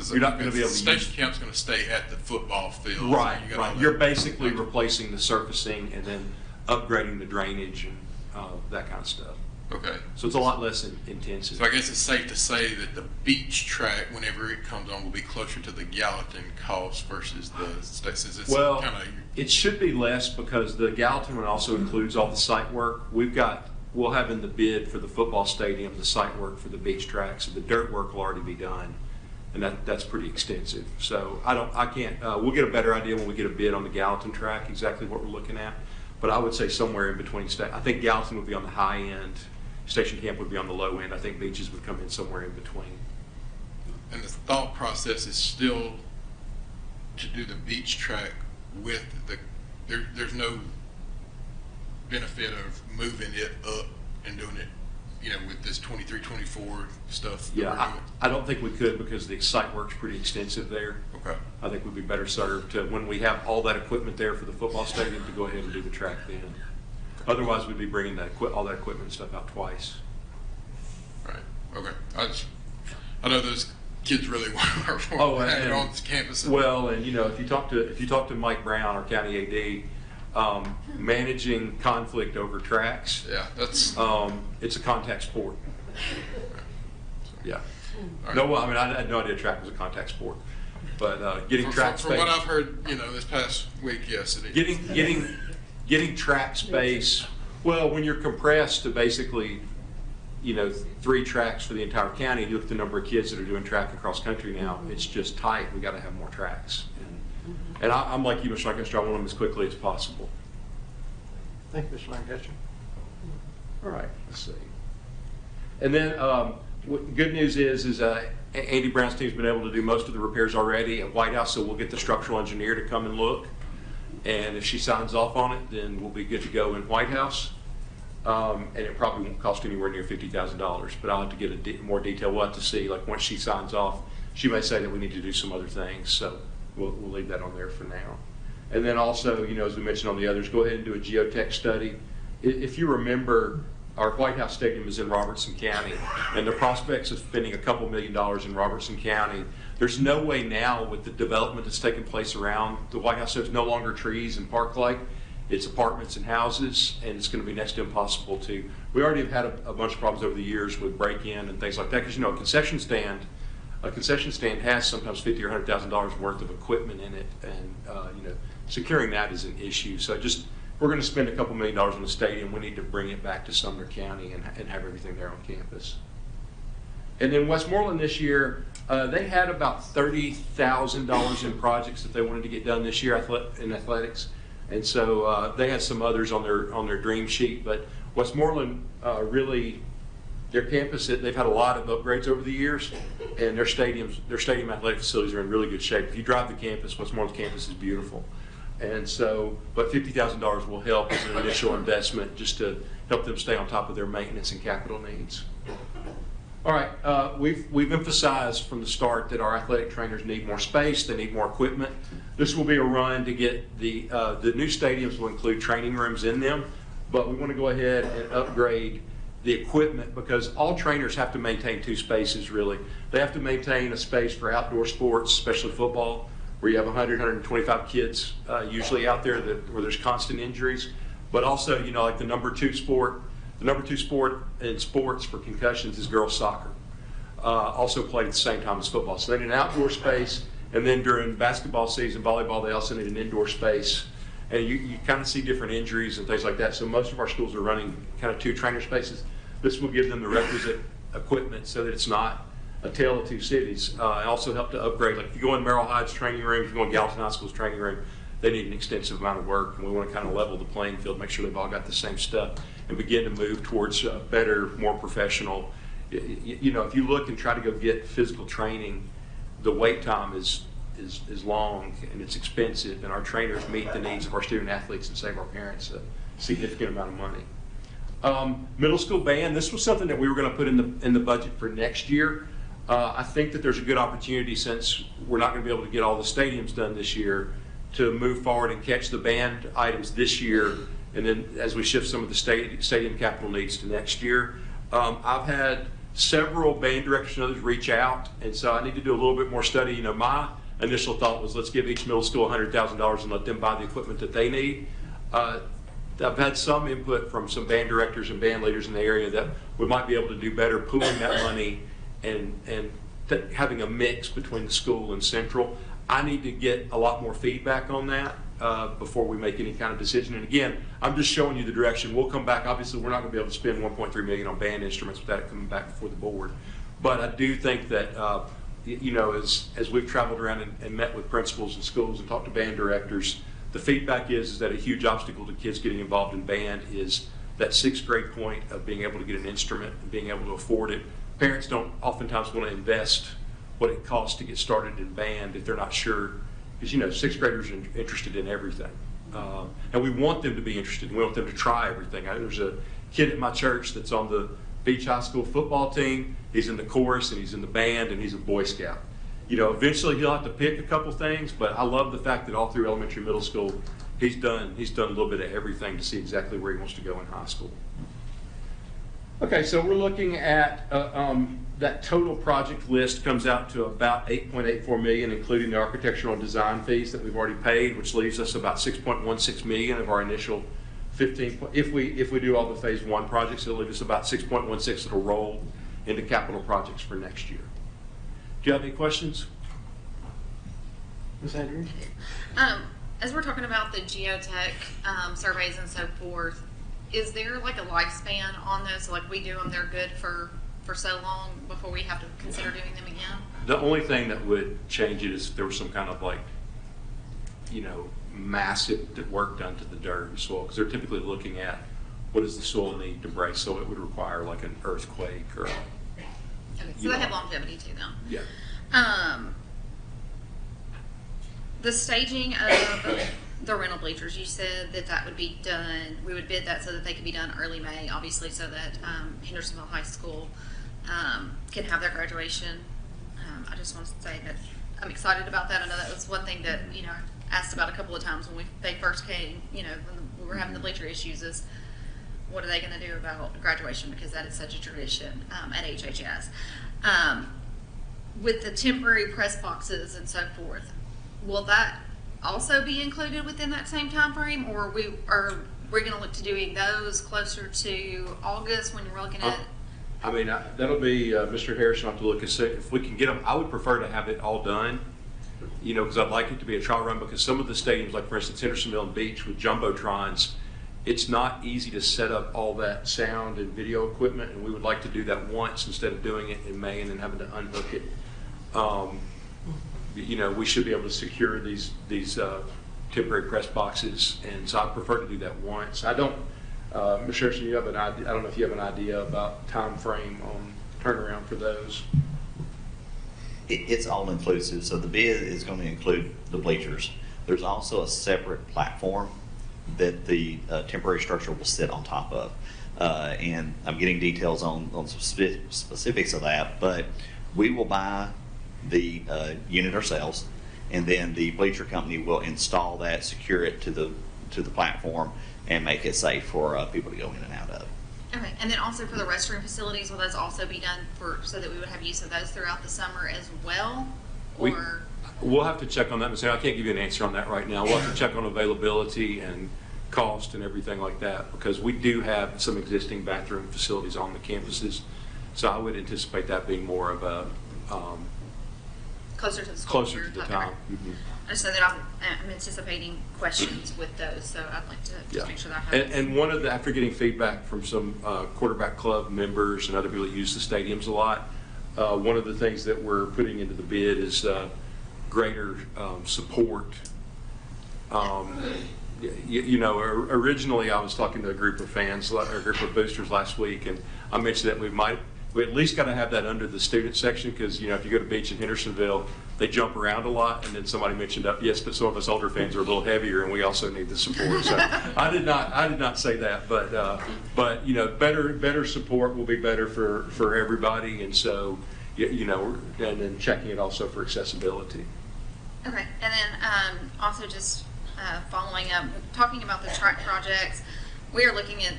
You're not going to be able to Station Camp's going to stay at the football field. Right, so right. You're basically replacing the surfacing and then upgrading the drainage and that kind of stuff. Okay. So it's a lot less intensive. So I guess it's safe to say that the beach track, whenever it comes on, will be closer to the Gallatin cost versus the Stations. Well, it should be less because the Gallatin one also includes all the site work. We'll have in the bid for the football stadium the site work for the beach track, so the dirt work will already be done. And that's pretty extensive. So we'll get a better idea when we get a bid on the Gallatin track, exactly what we're looking at. But I would say somewhere in between. I think Gallatin would be on the high end, Station Camp would be on the low end. I think Beaches would come in somewhere in between. And the thought process is still to do the beach track with there's no benefit of moving it up and doing it, you know, with this 23-24 stuff. Yeah, I don't think we could because the site work's pretty extensive there. Okay. I think we'd be better served to, when we have all that equipment there for the football stadium, to go ahead and do the track then. Otherwise, we'd be bringing all that equipment and stuff out twice. Right. Okay. I know those kids really want on campus. Well, and you know, if you talk to Mike Brown, our county AD, managing conflict over tracks. Yeah, that's. It's a contact sport. Yeah. Right. No, I mean, I had no idea track was a contact sport, but getting track from what I've heard, you know, this past week, yes, it is. getting track space, well, when you're compressed to basically, 3 tracks for the entire county, you look at the number of kids that are doing track across country now, it's just tight. We got to have more tracks. And I'm like you, Mr. Lancaster, I want them as quickly as possible. Thank you, Mr. Lancaster. All right, let's see. And then good news is Andy Brown's team's been able to do most of the repairs already at White House, so we'll get the structural engineer to come and look. And if she signs off on it, then we'll be good to go in White House. And it probably won't cost anywhere near $50,000, but I'll have to get more detail. We'll have to see, like once she signs off, she may say that we need to do some other things, so we'll leave that on there for now. And then also, as we mentioned on the others, go ahead and do a geotech study. If you remember, our White House Stadium is in Robertson County, and the prospects of spending a couple $1 million in Robertson County, there's no way now with the development that's taking place around the White House, there's no longer trees and park-like. It's apartments and houses, and it's going to be next to impossible to. We already have had a bunch of problems over the years with break-in and things like that, because a concession stand has sometimes $50,000 or $100,000 worth of equipment in it, and securing that is an issue. So we're going to spend a couple $1 million on the stadium. We need to bring it back to Sumner County and have everything there on campus. And then Westmoreland this year, they had about $30,000 in projects that they wanted to get done this year in athletics. And so they had some others on their dream sheet, but Westmoreland really, their campus, they've had a lot of upgrades over the years, and their stadium athletic facilities are in really good shape. If you drive the campus, Westmoreland's campus is beautiful. And so, but $50,000 will help as an initial investment just to help them stay on top of their maintenance and capital needs. All right, we've emphasized from the start that our athletic trainers need more space, they need more equipment. This will be a run to get the new stadiums will include training rooms in them, but we want to go ahead and upgrade the equipment because all trainers have to maintain 2 spaces really. They have to maintain a space for outdoor sports, especially football, where you have 100, 125 kids usually out there where there's constant injuries, but also, like the number 2 sport in sports for concussions is girls soccer. Also played at the same time as football. So they need an outdoor space, and then during basketball season, volleyball, they also need an indoor space. And you kind of see different injuries and things like that. So most of our schools are running kind of 2 trainer spaces. This will give them the requisite equipment so that it's not a tale of 2 cities. It also help to upgrade. Like if you go in Merrill Hyde's training room, if you go in Gallatin High School's training room, they need an extensive amount of work, and we want to kind of level the playing field, make sure they've all got the same stuff, and begin to move towards better, more professional. If you look and try to go get physical training, the wait time is long and it's expensive, and our trainers meet the needs of our student athletes and save our parents a significant amount of money. Middle school band, this was something that we were going to put in the budget for next year. I think that there's a good opportunity, since we're not going to be able to get all the stadiums done this year, to move forward and catch the band items this year, and then as we shift some of the stadium capital needs to next year. I've had several band directors and others reach out, and so I need to do a little bit more study. My initial thought was, let's give each middle school $100,000 and let them buy the equipment that they need. I've had some input from some band directors and band leaders in the area that we might be able to do better pooling that money and having a mix between the school and central. I need to get a lot more feedback on that before we make any kind of decision. And again, I'm just showing you the direction. We'll come back. Obviously, we're not going to be able to spend $1.3 million on band instruments without it coming back before the board. But I do think that, as we've traveled around and met with principals and schools and talked to band directors, the feedback is that a huge obstacle to kids getting involved in band is that 6th grade point of being able to get an instrument and being able to afford it. Parents don't oftentimes want to invest what it costs to get started in band if they're not sure, because 6th graders are interested in everything, and we want them to be interested, and we want them to try everything. There's a kid at my church that's on the Beach High School football team. He's in the chorus and he's in the band and he's a Boy Scout. Eventually he'll have to pick a couple things, but I love the fact that all through elementary, middle school, he's done a little bit of everything to see exactly where he wants to go in high school. Okay, so we're looking at that total project list comes out to about $8.84 million, including the architectural and design fees that we've already paid, which leaves us about $6.16 million of our initial 15. If we do all the phase 1 projects, it'll leave us about 6.16 that'll roll into capital projects for next year. Do you have any questions? Ms. Andrews? As we're talking about the geotech surveys and so forth, is there like a lifespan on those? So like we do them, they're good for so long before we have to consider doing them again? The only thing that would change it is if there was some kind of like, massive work done to the dirt and soil, because they're typically looking at what does the soil need to break, so it would require like an earthquake or. Okay, so they have longevity to them. Yeah. The staging of the rental bleachers, you said that would be done, we would bid that so that they could be done early May, obviously, so that Hendersonville High School can have their graduation. I just want to say that I'm excited about that. I know that was one thing that, I asked about a couple of times when they first came, when we were having the bleacher issues, is what are they going to do about graduation, because that is such a tradition at HHS. With the temporary press boxes and so forth, will that also be included within that same time frame, or are we going to look to doing those closer to August when you're looking at? That'll be Mr. Harrison. I'll have to look and see if we can get them. I would prefer to have it all done, because I'd like it to be a trial run, because some of the stadiums, like for instance Hendersonville and Beach with jumbotrons, it's not easy to set up all that sound and video equipment, and we would like to do that once instead of doing it in May and then having to unhook it. We should be able to secure these temporary press boxes, and so I prefer to do that once. I don't, Mr. Harrison, you have an idea? I don't know if you have an idea about time frame on turnaround for those. It's all inclusive, so the bid is going to include the bleachers. There's also a separate platform that the temporary structure will sit on top of, and I'm getting details on specifics of that, but we will buy the unit ourselves, and then the bleacher company will install that, secure it to the platform, and make it safe for people to go in and out of. Okay, and then also for the restroom facilities, will those also be done so that we would have use of those throughout the summer as well? Or We'll have to check on that, Ms. Hale. I can't give you an answer on that right now. We'll have to check on availability and cost and everything like that, because we do have some existing bathroom facilities on the campuses. So I would anticipate that being more of a closer to the school. Closer to the time. Mm-hmm. I just know that I'm anticipating questions with those, so I'd like to just make sure that I have. And one of the, after getting feedback from some quarterback club members and other people that use the stadiums a lot, one of the things that we're putting into the bid is greater support. Originally I was talking to a group of fans, or a group of boosters last week, and I mentioned that we at least got to have that under the student section, because if you go to Beach in Hendersonville, they jump around a lot, and then somebody mentioned yes, but some of us older fans are a little heavier, and we also need the support. So I did not say that, but better support will be better for everybody, and so and then checking it also for accessibility. Okay, and then also just following up, talking about the track projects, we are looking at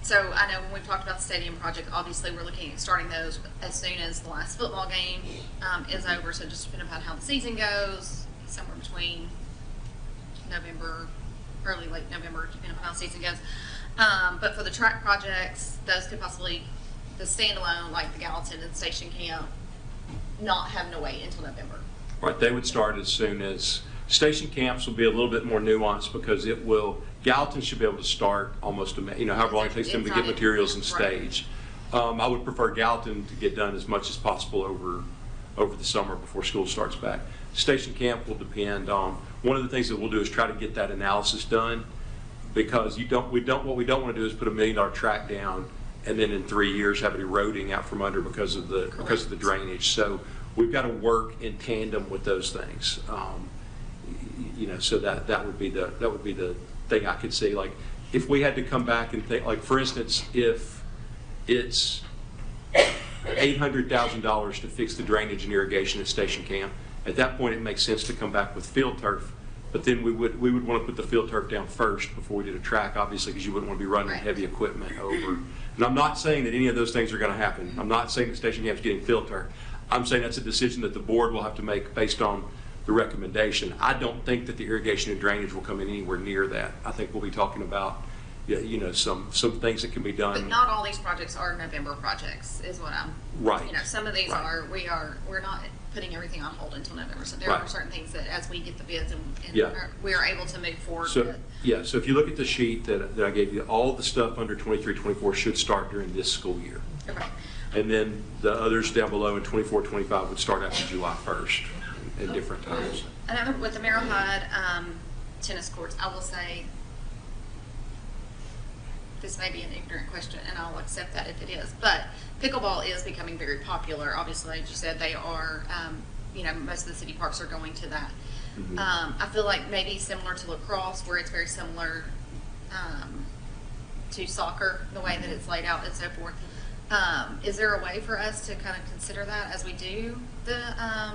so I know when we've talked about the stadium project, obviously we're looking at starting those as soon as the last football game is over, so just depending upon how the season goes, somewhere between November, late November, depending upon how the season goes. But for the track projects, those could possibly, the standalone, like the Gallatin and Station Camp, not having to wait until November. Right, they would start as soon as, Station Camps will be a little bit more nuanced, because Gallatin should be able to start almost, however long it takes them to get materials and stage. I would prefer Gallatin to get done as much as possible over the summer before school starts back. Station Camp will depend on, one of the things that we'll do is try to get that analysis done, because what we don't want to do is put $1 million track down and then in 3 years have it eroding out from under because of the drainage. So we've got to work in tandem with those things. So that would be the thing I could see. Like if we had to come back and think, like for instance, if it's $800,000 to fix the drainage and irrigation at Station Camp, at that point it makes sense to come back with field turf. But then we would want to put the field turf down first before we did a track, obviously, because you wouldn't want to be running heavy equipment over. And I'm not saying that any of those things are going to happen. I'm not saying that Station Camp's getting field turf. I'm saying that's a decision that the board will have to make based on the recommendation. I don't think that the irrigation and drainage will come in anywhere near that. I think we'll be talking about, yeah, you know, some things that can be done. But not all these projects are November projects, is what I'm. Right. You know, some of these Right. we're not putting everything on hold until November. So there Right. are certain things that as we get the bids and Yeah. we are able to move forward So, with. yeah, so if you look at the sheet that I gave you, all the stuff under 23, 24 should start during this school year. Okay. And then the others down below in 24, 25 would start after July 1st at different times. Another with the Merrill Hyde tennis courts, I will say this may be an ignorant question, and I'll accept that if it is. But pickleball is becoming very popular. Obviously, as you said, they are. You know, most of the city parks are going to that. Mhm. I feel like maybe similar to lacrosse, where it's very similar to soccer, the way that it's laid out and so forth. Is there a way for us to kind of consider that as we do the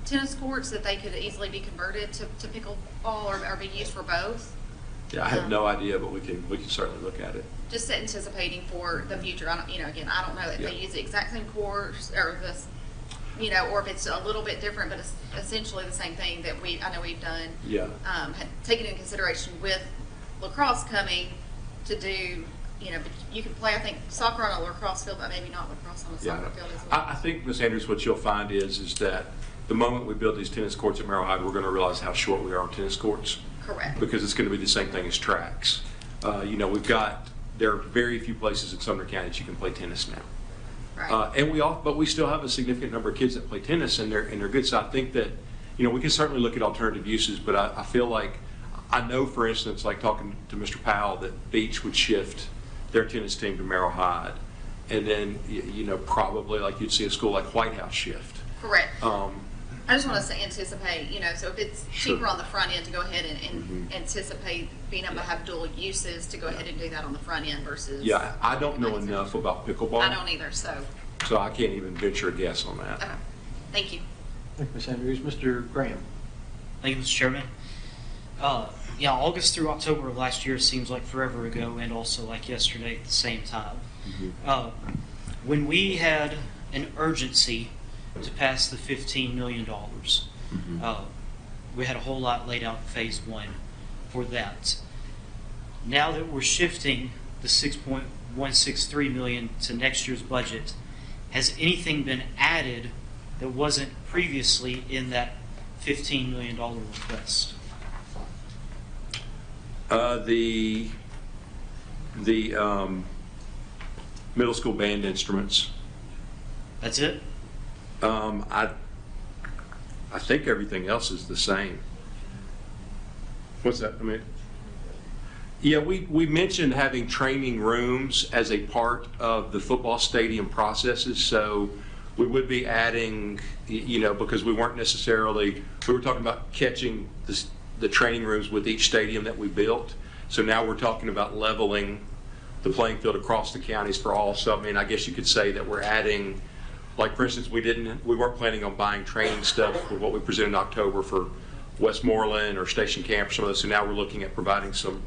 tennis courts, that they could easily be converted to pickleball or be used for both? Yeah, I have no idea, but we can certainly look at it. Just anticipating for the future. I don't, you know, again, I don't know if they use the exact same course or this, you know, or if it's a little bit different, but it's essentially the same thing that I know we've done. Yeah. Had taken into consideration with lacrosse coming to do, you know, but you can play, I think, soccer on a lacrosse field, but maybe not lacrosse on a soccer field as well. I think, Ms. Andrews, what you'll find is that the moment we build these tennis courts at Merrill Hyde, we're going to realize how short we are on tennis courts. Correct. Because it's going to be the same thing as tracks. You know, there are very few places in Sumner County that you can play tennis now. Right. But we still have a significant number of kids that play tennis, and they're good. So I think that, you know, we can certainly look at alternative uses, but I feel like, I know, for instance, like talking to Mr. Powell, that Beach would shift their tennis team to Merrill Hyde, and then, you know, probably like you'd see a school like White House shift. Correct. I just want to anticipate, you know, so if it's cheaper on the front end to go ahead and anticipate being able to have dual uses, to go ahead and do that on the front end versus. Yeah, I don't know enough about pickleball. I don't either, so. So I can't even venture a guess on that. Okay. Thank you. Thank you, Ms. Andrews. Mr. Graham. Thank you, Mr. Chairman. Yeah, August through October of last year seems like forever ago, and also like yesterday at the same time. When we had an urgency to pass the $15 million, we had a whole lot laid out in phase one for that. Now that we're shifting the $6.163 million to next year's budget, has anything been added that wasn't previously in that $15 million request? The middle school band instruments. That's it? I think everything else is the same. What's that? I mean, yeah, we mentioned having training rooms as a part of the football stadium processes, so we would be adding, you know, because we were talking about catching the training rooms with each stadium that we built. So now we're talking about leveling the playing field across the counties for all. So I mean, I guess you could say that we're adding, like for instance, we weren't planning on buying training stuff for what we presented in October for Westmoreland or Station Camp or some of those. So now we're looking at providing some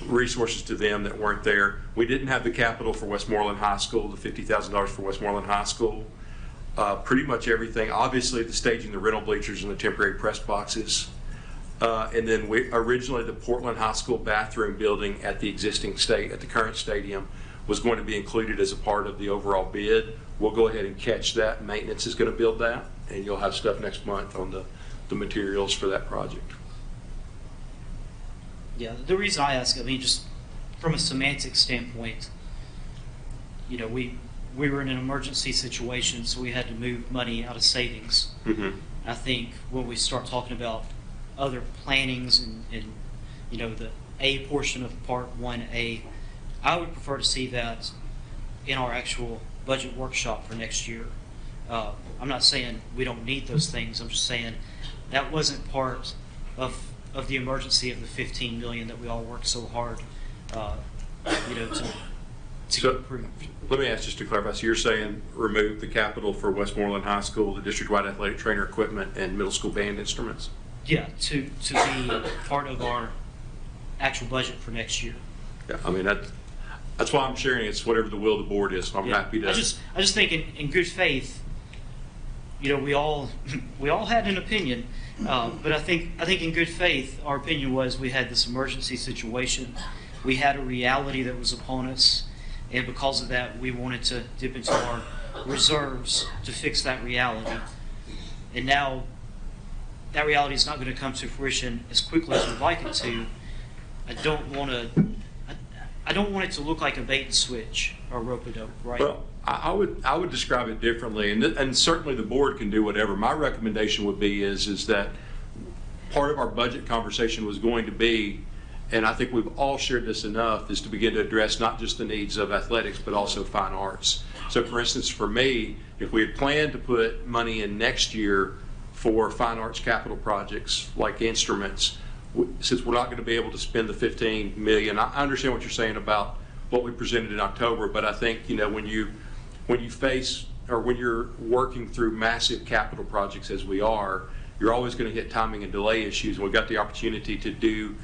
resources to them that weren't there. We didn't have the capital for Westmoreland High School, the $50,000 for Westmoreland High School. Pretty much everything, obviously the staging, the rental bleachers and the temporary press boxes. And then originally the Portland High School bathroom building at the current stadium was going to be included as a part of the overall bid. We'll go ahead and catch that. Maintenance is going to build that, and you'll have stuff next month on the materials for that project. Yeah, the reason I ask, I mean, just from a semantic standpoint, you know, we were in an emergency situation, so we had to move money out of savings. I think when we start talking about other plannings and you know, the A portion of Part 1A, I would prefer to see that in our actual budget workshop for next year. I'm not saying we don't need those things. I'm just saying that wasn't part of the emergency of the $15 million that we all worked so hard, you know, to improve. Let me ask just to clarify. So you're saying remove the capital for Westmoreland High School, the district-wide athletic trainer equipment, and middle school band instruments? Yeah, to be part of our actual budget for next year. Yeah, I mean that's why I'm sharing. It's whatever the will of the board is. So I'm happy to. I just think in good faith, you know, we all had an opinion, but I think in good faith, our opinion was we had this emergency situation. we had a reality that was upon us, and because of that, we wanted to dip into our reserves to fix that reality. And now that reality is not going to come to fruition as quickly as we'd like it to. I don't want it to look like a bait and switch or rope-a-dope, right? Well, I would describe it differently, and certainly the board can do whatever. My recommendation would be is that part of our budget conversation was going to be, and I think we've all shared this enough, is to begin to address not just the needs of athletics, but also fine arts. So for instance, for me, if we had planned to put money in next year for fine arts capital projects like instruments, since we're not going to be able to spend the $15 million, I understand what you're saying about what we presented in October, but I think, when you face, or when you're working through massive capital projects as we are, you're always going to hit timing and delay issues. We've got the opportunity to do,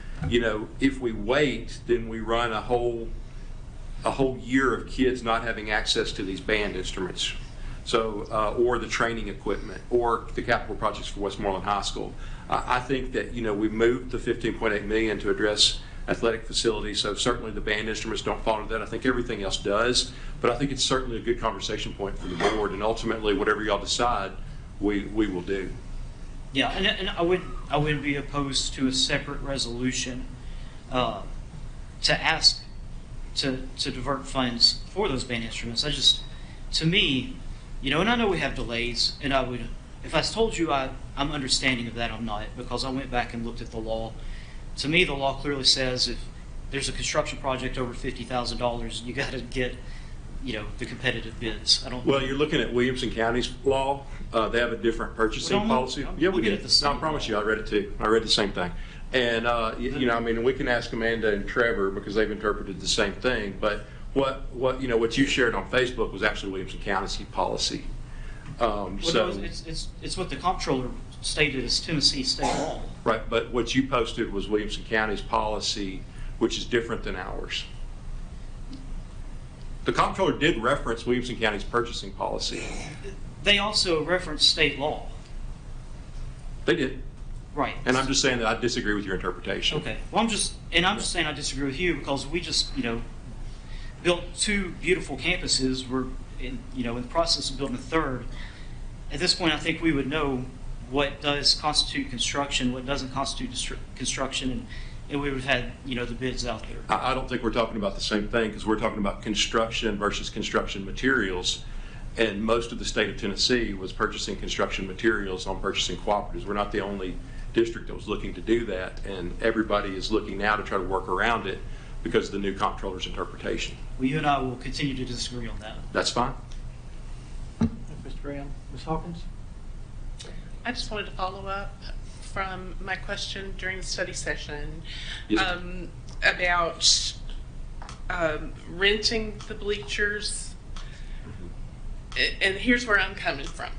if we wait, then we run a whole year of kids not having access to these band instruments. So, or the training equipment, or the capital projects for Westmoreland High School. I think that, we moved the $15.8 million to address athletic facilities, so certainly the band instruments don't fall into that. I think everything else does, but I think it's certainly a good conversation point for the board, and ultimately, whatever y'all decide, we will do. Yeah, and I wouldn't be opposed to a separate resolution to ask to divert funds for those band instruments. To me, and I know we have delays, and if I told you I'm understanding of that, I'm not, because I went back and looked at the law. To me, the law clearly says if there's a construction project over $50,000, you got to get, the competitive bids. Well, you're looking at Williamson County's law. They have a different purchasing policy. Yeah, we did. I promise you, I read it too. I read the same thing. And, we can ask Amanda and Trevor because they've interpreted the same thing. But what you shared on Facebook was actually Williamson County's policy. It's what the comptroller stated as Tennessee state law. Right, but what you posted was Williamson County's policy, which is different than ours. The comptroller did reference Williamson County's purchasing policy. They also referenced state law. They did. Right. And I'm just saying that I disagree with your interpretation. Okay. Well, I'm just saying I disagree with you because we just, built 2 beautiful campuses. We're in the process of building a 3rd. At this point, I think we would know what does constitute construction, what doesn't constitute construction, and we would have had, the bids out there. I don't think we're talking about the same thing because we're talking about construction versus construction materials. And most of the state of Tennessee was purchasing construction materials on purchasing cooperatives. We're not the only district that was looking to do that. And everybody is looking now to try to work around it because of the new comptroller's interpretation. Well, you and I will continue to disagree on that. That's fine. Mr. Graham. Ms. Hawkins? I just wanted to follow up from my question during the study session about renting the bleachers. And here's where I'm coming from.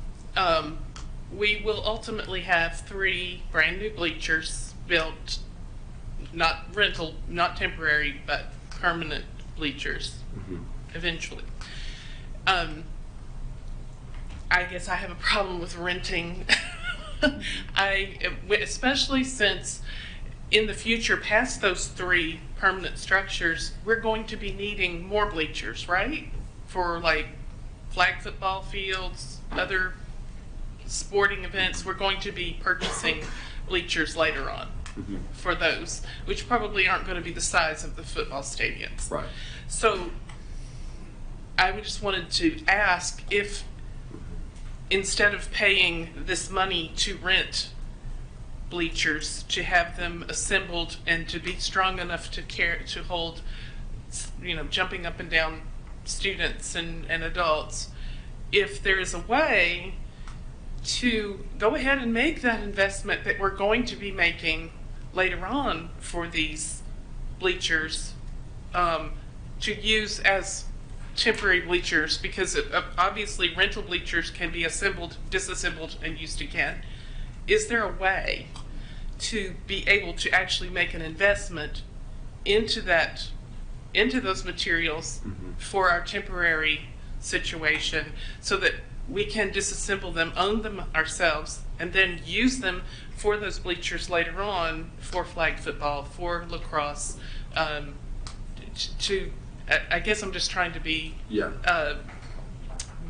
We will ultimately have 3 brand new bleachers built, not rental, not temporary, but permanent bleachers eventually. I guess I have a problem with renting. Especially since in the future, past those 3 permanent structures, we're going to be needing more bleachers, right? For like flag football fields, other sporting events, we're going to be purchasing bleachers later on for those, which probably aren't going to be the size of the football stadiums. Right. So I just wanted to ask if, instead of paying this money to rent bleachers, to have them assembled and to be strong enough to hold, jumping up and down students and adults, if there is a way to go ahead and make that investment that we're going to be making later on for these bleachers, to use as temporary bleachers, because obviously rental bleachers can be assembled, disassembled, and used again. Is there a way to be able to actually make an investment into those materials for our temporary situation, so that we can disassemble them, own them ourselves, and then use them for those bleachers later on for flag football, for lacrosse, I guess I'm just trying to be, Yeah.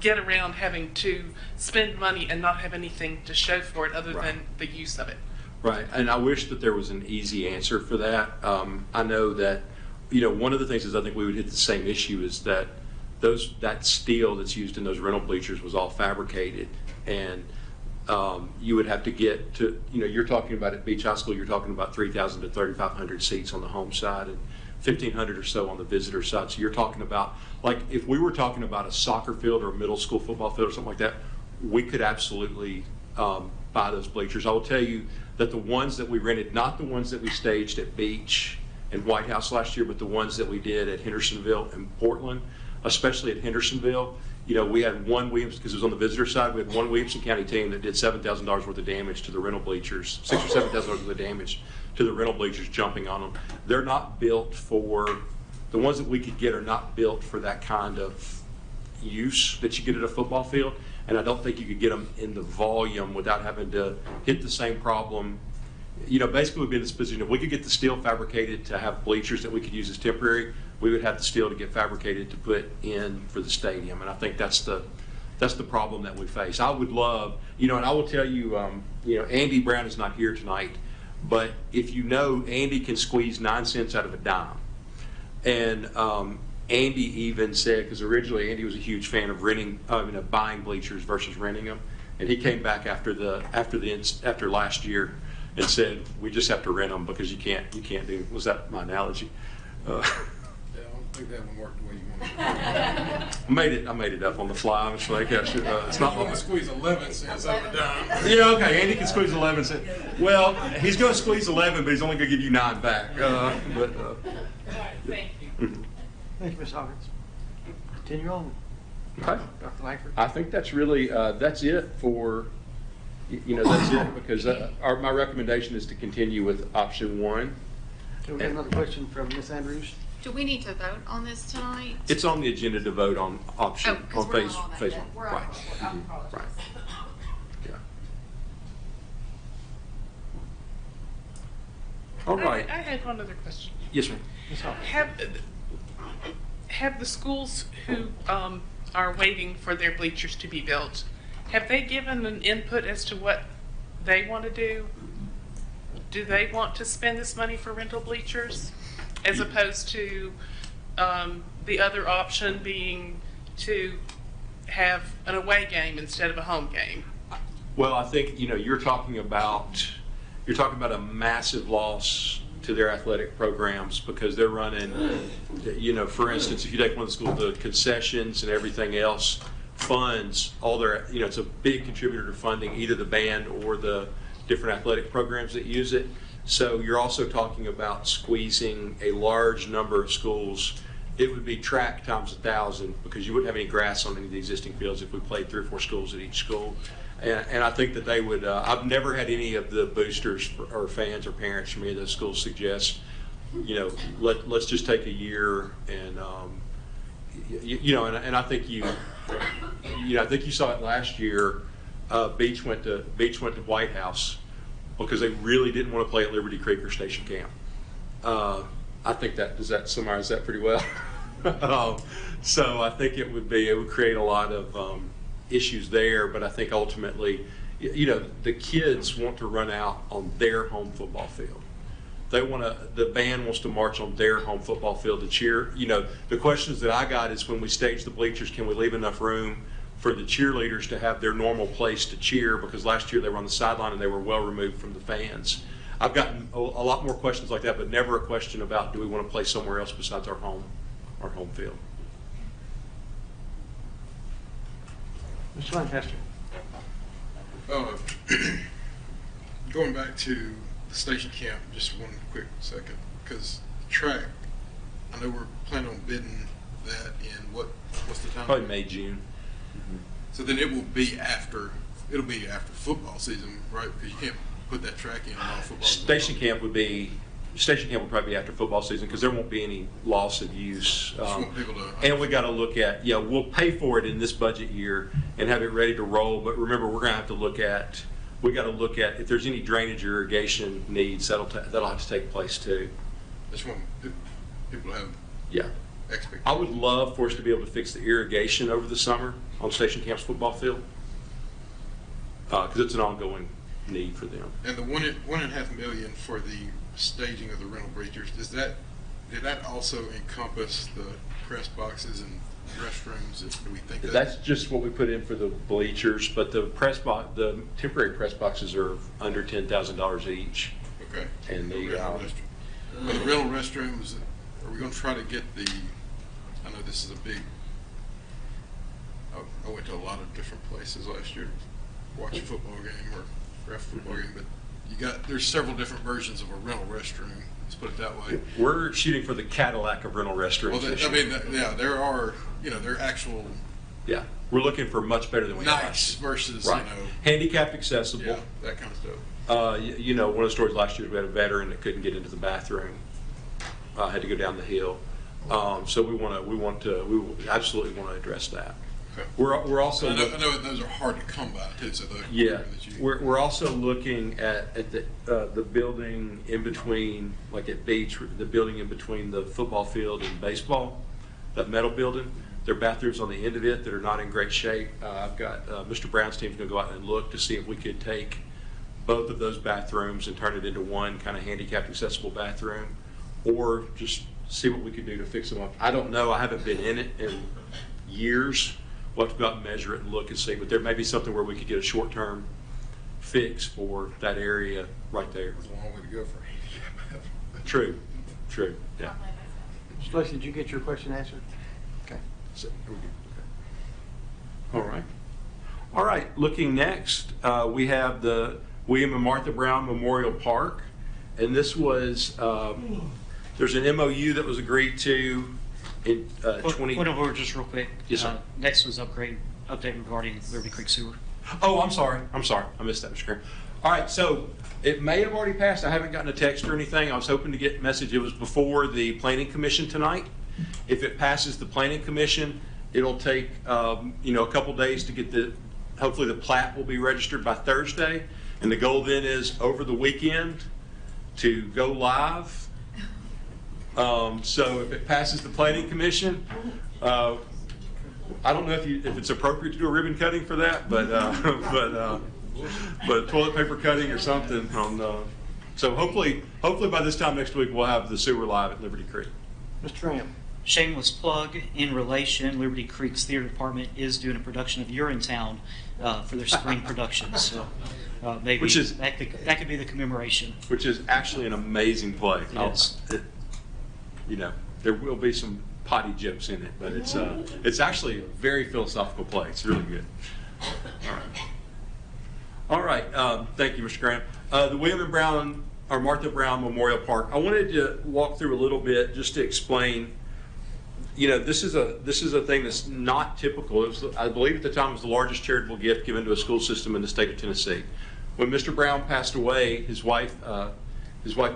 get around having to spend money and not have anything to show for it other Right. than the use of it. Right, and I wish that there was an easy answer for that. I know that, one of the things is I think we would hit the same issue is that that steel that's used in those rental bleachers was all fabricated, and you would have to get to, you're talking about at Beach High School, you're talking about 3,000 to 3,500 seats on the home side and 1,500 or so on the visitor side. So you're talking about, like, if we were talking about a soccer field or a middle school football field or something like that, we could absolutely buy those bleachers. I will tell you that the ones that we rented, not the ones that we staged at Beach and White House last year, but the ones that we did at Hendersonville and Portland, especially at Hendersonville, we had one Williamson, because it was on the visitor side, we had one Williamson County team that did $7,000 worth of damage to the rental bleachers, $6,000 or $7,000 worth of damage to the rental bleachers jumping on them. They're not built for, the ones that we could get are not built for that kind of use that you get at a football field, and I don't think you could get them in the volume without having to hit the same problem. Basically we'd be in this position, if we could get the steel fabricated to have bleachers that we could use as temporary, we would have the steel to get fabricated to put in for the stadium, and I think that's the problem that we face. I would love, and I will tell you, Andy Brown is not here tonight, but if Andy can squeeze 9 cents out of a dime, and Andy even said, because originally Andy was a huge fan of buying bleachers versus renting them, and he came back after last year and said, we just have to rent them because you can't do. Was that my analogy? Yeah, I don't think that one worked the way you wanted. I made it up on the fly. I'm just like, yeah, it's not. I'm going to squeeze 11 cents out of a dime. Yeah, okay. Andy can squeeze 11 cents. Well, he's going to squeeze 11, but he's only going to give you 9 back. Thank you, Ms. Hawkins. Continue on. Okay. Dr. Langford. I think that's really that's it for. That's it because my recommendation is to continue with option 1. Can we get another question from Ms. Andrews? Do we need to vote on this tonight? It's on the agenda to vote on option, 'cause on we're phase not on that phase yet. 1. We're Right. on- Right. Yeah. All right. I had one other question. Yes, ma'am. Have the schools who are waiting for their bleachers to be built, have they given an input as to what they want to do? Do they want to spend this money for rental bleachers as opposed to the other option being to have an away game instead of a home game? Well, I think, you're talking about a massive loss to their athletic programs because they're running, for instance, if you take one of the schools, the concessions and everything else funds all their, it's a big contributor to funding either the band or the different athletic programs that use it. So you're also talking about squeezing a large number of schools. It would be track times 1,000 because you wouldn't have any grass on any of the existing fields if we played 3 or 4 schools at each school. And I think that they would, I've never had any of the boosters or fans or parents from any of those schools suggest, let's just take a year and, and I think I think you saw it last year. Beach went to White House because they really didn't want to play at Liberty Creek or Station Camp. I think does that summarize that pretty well? So I think it would create a lot of issues there, but I think ultimately, the kids want to run out on their home football field. The band wants to march on their home football field to cheer. The questions that I got is when we stage the bleachers, can we leave enough room for the cheerleaders to have their normal place to cheer? Because last year they were on the sideline and they were well removed from the fans. I've gotten a lot more questions like that, but never a question about do we want to play somewhere else besides our home field. Mr. Lancaster. Going back to the station camp, just one quick second, because the track, I know we're planning on bidding that in what's the time? Probably May, June. So then it'll be after football season, right? Because you can't put that track in while football season. Station camp will probably be after football season because there won't be any loss of use. Want people to And we got to look at, we'll pay for it in this budget year and have it ready to roll. But remember, we're going to have to look at if there's any drainage or irrigation needs, that'll have to take place too. I just want people to have Yeah. expectation? I would love for us to be able to fix the irrigation over the summer on Station Camp's football field, because it's an ongoing need for them. And the 1.5 million for the staging of the rental bleachers, did that also encompass the press boxes and restrooms? Do we think That's just what we put in for the bleachers, but the temporary press boxes are under $10,000 each. Okay. And the For the rental restrooms, are we going to try to get I know this is a big, I went to a lot of different places last year to watch a football game or ref a football game, but there's several different versions of a rental restroom, let's put it that way. We're shooting for the Cadillac of rental restrooms. Well, there are, they're actual. Yeah, we're looking for much better than we have. Nice versus, right. Handicapped accessible. Yeah, that kind of stuff. One of the stories last year, we had a veteran that couldn't get into the bathroom, had to go down the hill. So we absolutely want to address that. Okay. We're also. I know those are hard to come by too. So we're also looking at the building in between, like at Beach, the building in between the football field and baseball, that metal building. There are bathrooms on the end of it that are not in great shape. I've got Mr. Brown's team's going to go out and look to see if we could take both of those bathrooms and turn it into one kind of handicapped accessible bathroom, or just see what we could do to fix them up. I don't know. I haven't been in it in years. We'll have to go out and measure it and look and see, but there may be something where we could get a short-term fix for that area right there. There's a long way to go for handicap. True, yeah. Stacey, did you get your question answered? Okay. All right, looking next, we have the William and Martha Brown Memorial Park, and this was, there's an MOU that was agreed to in 20... Point of order, just real quick. Yes, sir. Next was update regarding Liberty Creek Sewer. Oh, I'm sorry. I missed that, Mr. Graham. All right, so it may have already passed. I haven't gotten a text or anything. I was hoping to get a message. It was before the Planning Commission tonight. If it passes the Planning Commission, it'll take a couple days to get hopefully the plat will be registered by Thursday, and the goal then is over the weekend to go live. So if it passes the Planning Commission, I don't know if it's appropriate to do a ribbon cutting for that, but toilet paper cutting or something. So hopefully by this time next week we'll have the sewer live at Liberty Creek. Mr. Tramp. Shameless plug in relation, Liberty Creek's theater department is doing a production of Urinetown for their spring production. So maybe that could be the commemoration. Which is actually an amazing play. There will be some potty jokes in it, but it's actually a very philosophical play. It's really good. All right. Thank you, Mr. Graham. The William and Brown or Martha Brown Memorial Park. I wanted to walk through a little bit just to explain. This is a thing that's not typical. It was, I believe at the time, it was the largest charitable gift given to a school system in the state of Tennessee. When Mr. Brown passed away, his wife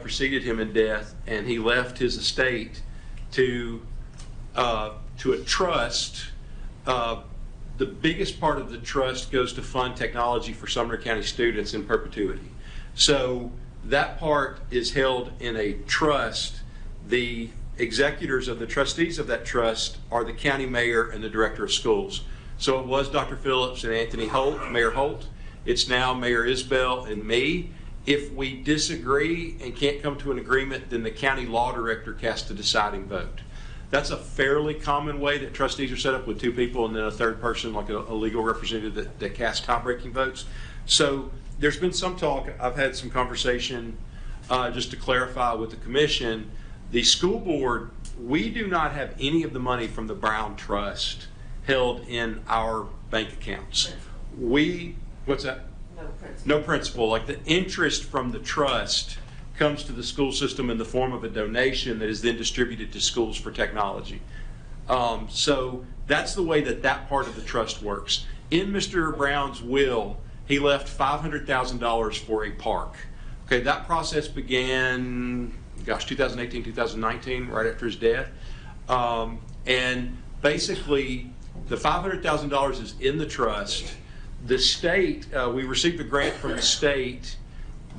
preceded him in death, and he left his estate to a trust. The biggest part of the trust goes to fund technology for Sumner County students in perpetuity. So that part is held in a trust. The executors of the trustees of that trust are the county mayor and the director of schools. So it was Dr. Phillips and Anthony Holt, Mayor Holt. It's now Mayor Isbell and me. If we disagree and can't come to an agreement, then the county law director casts the deciding vote. That's a fairly common way that trustees are set up, with two people and then a third person, like a legal representative that casts tie-breaking votes. So there's been some talk. I've had some conversation just to clarify with the commission. The school board, we do not have any of the money from the Brown Trust held in our bank accounts. What's that? No principal. Like, the interest from the trust comes to the school system in the form of a donation that is then distributed to schools for technology. So that's the way that part of the trust works. In Mr. Brown's will, he left $500,000 for a park. Okay, that process began, 2018, 2019, right after his death. And basically, the $500,000 is in the trust. The state, we received a grant from the state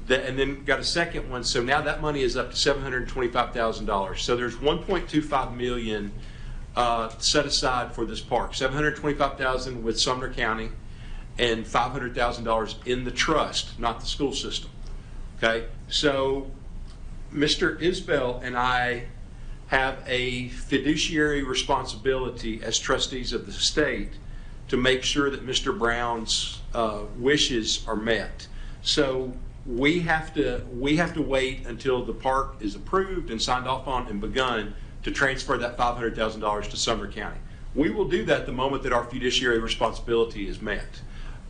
And then got a second one, so now that money is up to $725,000. So there's $1.25 million set aside for this park. $725,000 with Sumner County, and $500,000 in the trust, not the school system. Okay, so Mr. Isbell and I have a fiduciary responsibility as trustees of the state to make sure that Mr. Brown's wishes are met. So we have to wait until the park is approved and signed off on and begun to transfer that $500,000 to Sumner County. We will do that the moment that our fiduciary responsibility is met.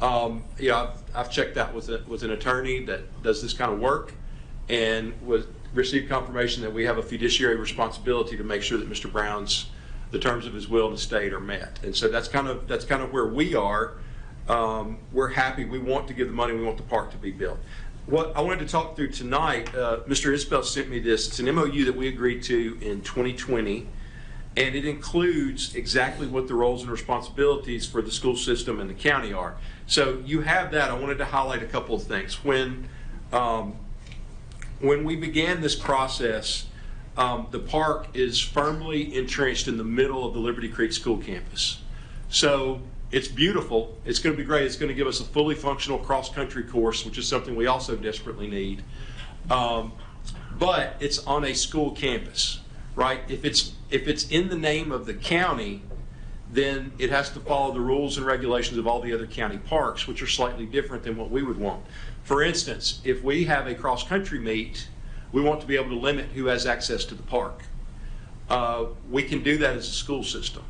I've checked that with an attorney that does this kind of work, and received confirmation that we have a fiduciary responsibility to make sure that Mr. Brown's, the terms of his will and estate are met. And so that's kind of where we are. We're happy. We want to give the money. We want the park to be built. What I wanted to talk through tonight, Mr. Isbell sent me this. It's an MOU that we agreed to in 2020, and it includes exactly what the roles and responsibilities for the school system and the county are. So you have that. I wanted to highlight a couple of things. When we began this process, the park is firmly entrenched in the middle of the Liberty Creek School campus. So it's beautiful. It's going to be great. It's going to give us a fully functional cross-country course, which is something we also desperately need. But it's on a school campus, right? If it's in the name of the county, then it has to follow the rules and regulations of all the other county parks, which are slightly different than what we would want. For instance, if we have a cross-country meet, we want to be able to limit who has access to the park. We can do that as a school system.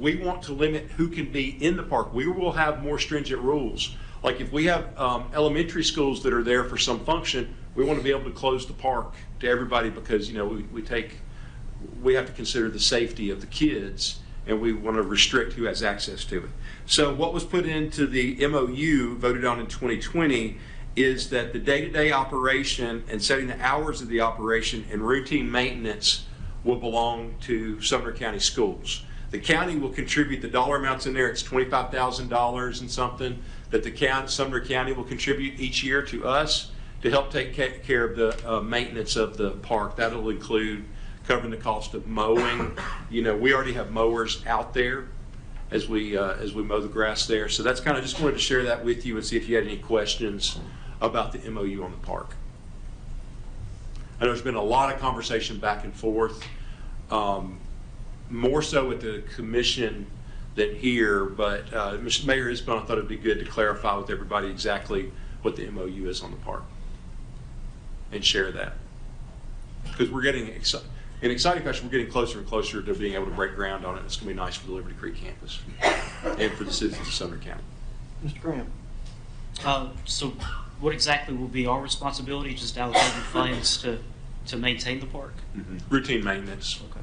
We want to limit who can be in the park. We will have more stringent rules. Like if we have elementary schools that are there for some function, we want to be able to close the park to everybody because, we have to consider the safety of the kids, and we want to restrict who has access to it. So what was put into the MOU voted on in 2020 is that the day-to-day operation and setting the hours of the operation and routine maintenance will belong to Sumner County Schools. The county will contribute the dollar amounts in there. It's $25,000 and something that the Sumner County will contribute each year to us to help take care of the maintenance of the park. That'll include covering the cost of mowing. We already have mowers out there as we mow the grass there. So that's kind of just wanted to share that with you and see if you had any questions about the MOU on the park. I know there's been a lot of conversation back and forth, more so with the commission than here, but Mr. Mayor Isbell, I thought it'd be good to clarify with everybody exactly what the MOU is on the park and share that. Because we're getting in exciting fashion, we're getting closer and closer to being able to break ground on it. It's going to be nice for the Liberty Creek campus and for the citizens of Sumner County. Mr. Graham. So what exactly will be our responsibility? Just allocating funds to maintain the park? Mm-hmm. Routine maintenance. Okay.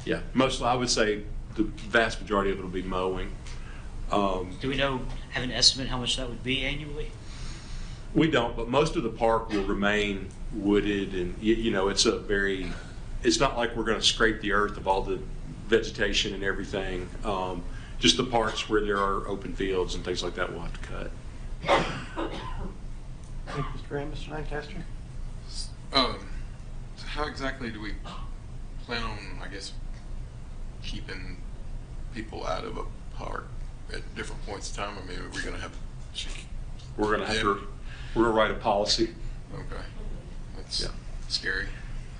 Yeah, mostly I would say the vast majority of it will be mowing. Do we have an estimate how much that would be annually? We don't, but most of the park will remain wooded, and it's not like we're going to scrape the earth of all the vegetation and everything. Just the parts where there are open fields and things like that we'll have to cut. Thank you, Mr. Graham. Mr. Lancaster? So how exactly do we plan on, keeping people out of a park at different points in time? Are we going to have... We're going to write a policy. Okay. That's scary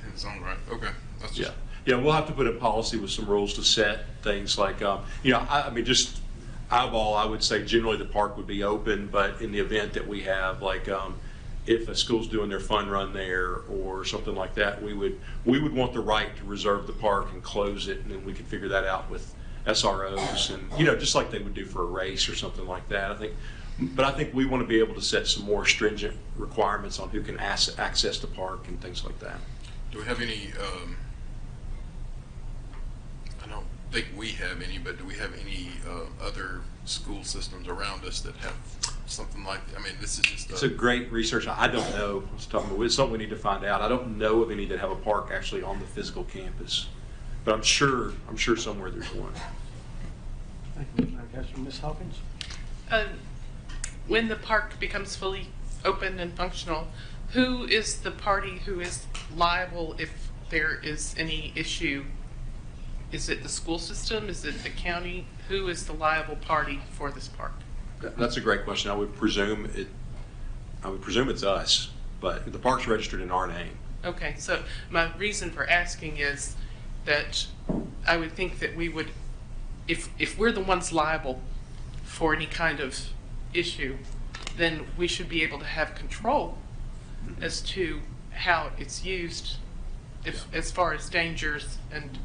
in its own right. Okay. That's just... Yeah, we'll have to put a policy with some rules to set things like, just eyeball, I would say generally the park would be open, but in the event that we have, if a school's doing their fun run there or something like that, we would want the right to reserve the park and close it, and then we could figure that out with SROs and, just like they would do for a race or something like that. I think we want to be able to set some more stringent requirements on who can access the park and things like that. Do we have any, I don't think we have any, but do we have any other school systems around us that have something like that? This is just it's a great research. I don't know. It's something we need to find out. I don't know of any that have a park actually on the physical campus, but I'm sure somewhere there's one. Thank you, Mr. Lancaster. Ms. Hawkins? When the park becomes fully open and functional, who is the party who is liable if there is any issue? Is it the school system? Is it the county? Who is the liable party for this park? That's a great question. I would presume it's us, but the park's registered in our name. Okay, so my reason for asking is that I would think that we would, if we're the ones liable for any kind of issue, then we should be able to have control as to how it's used, as far as dangers and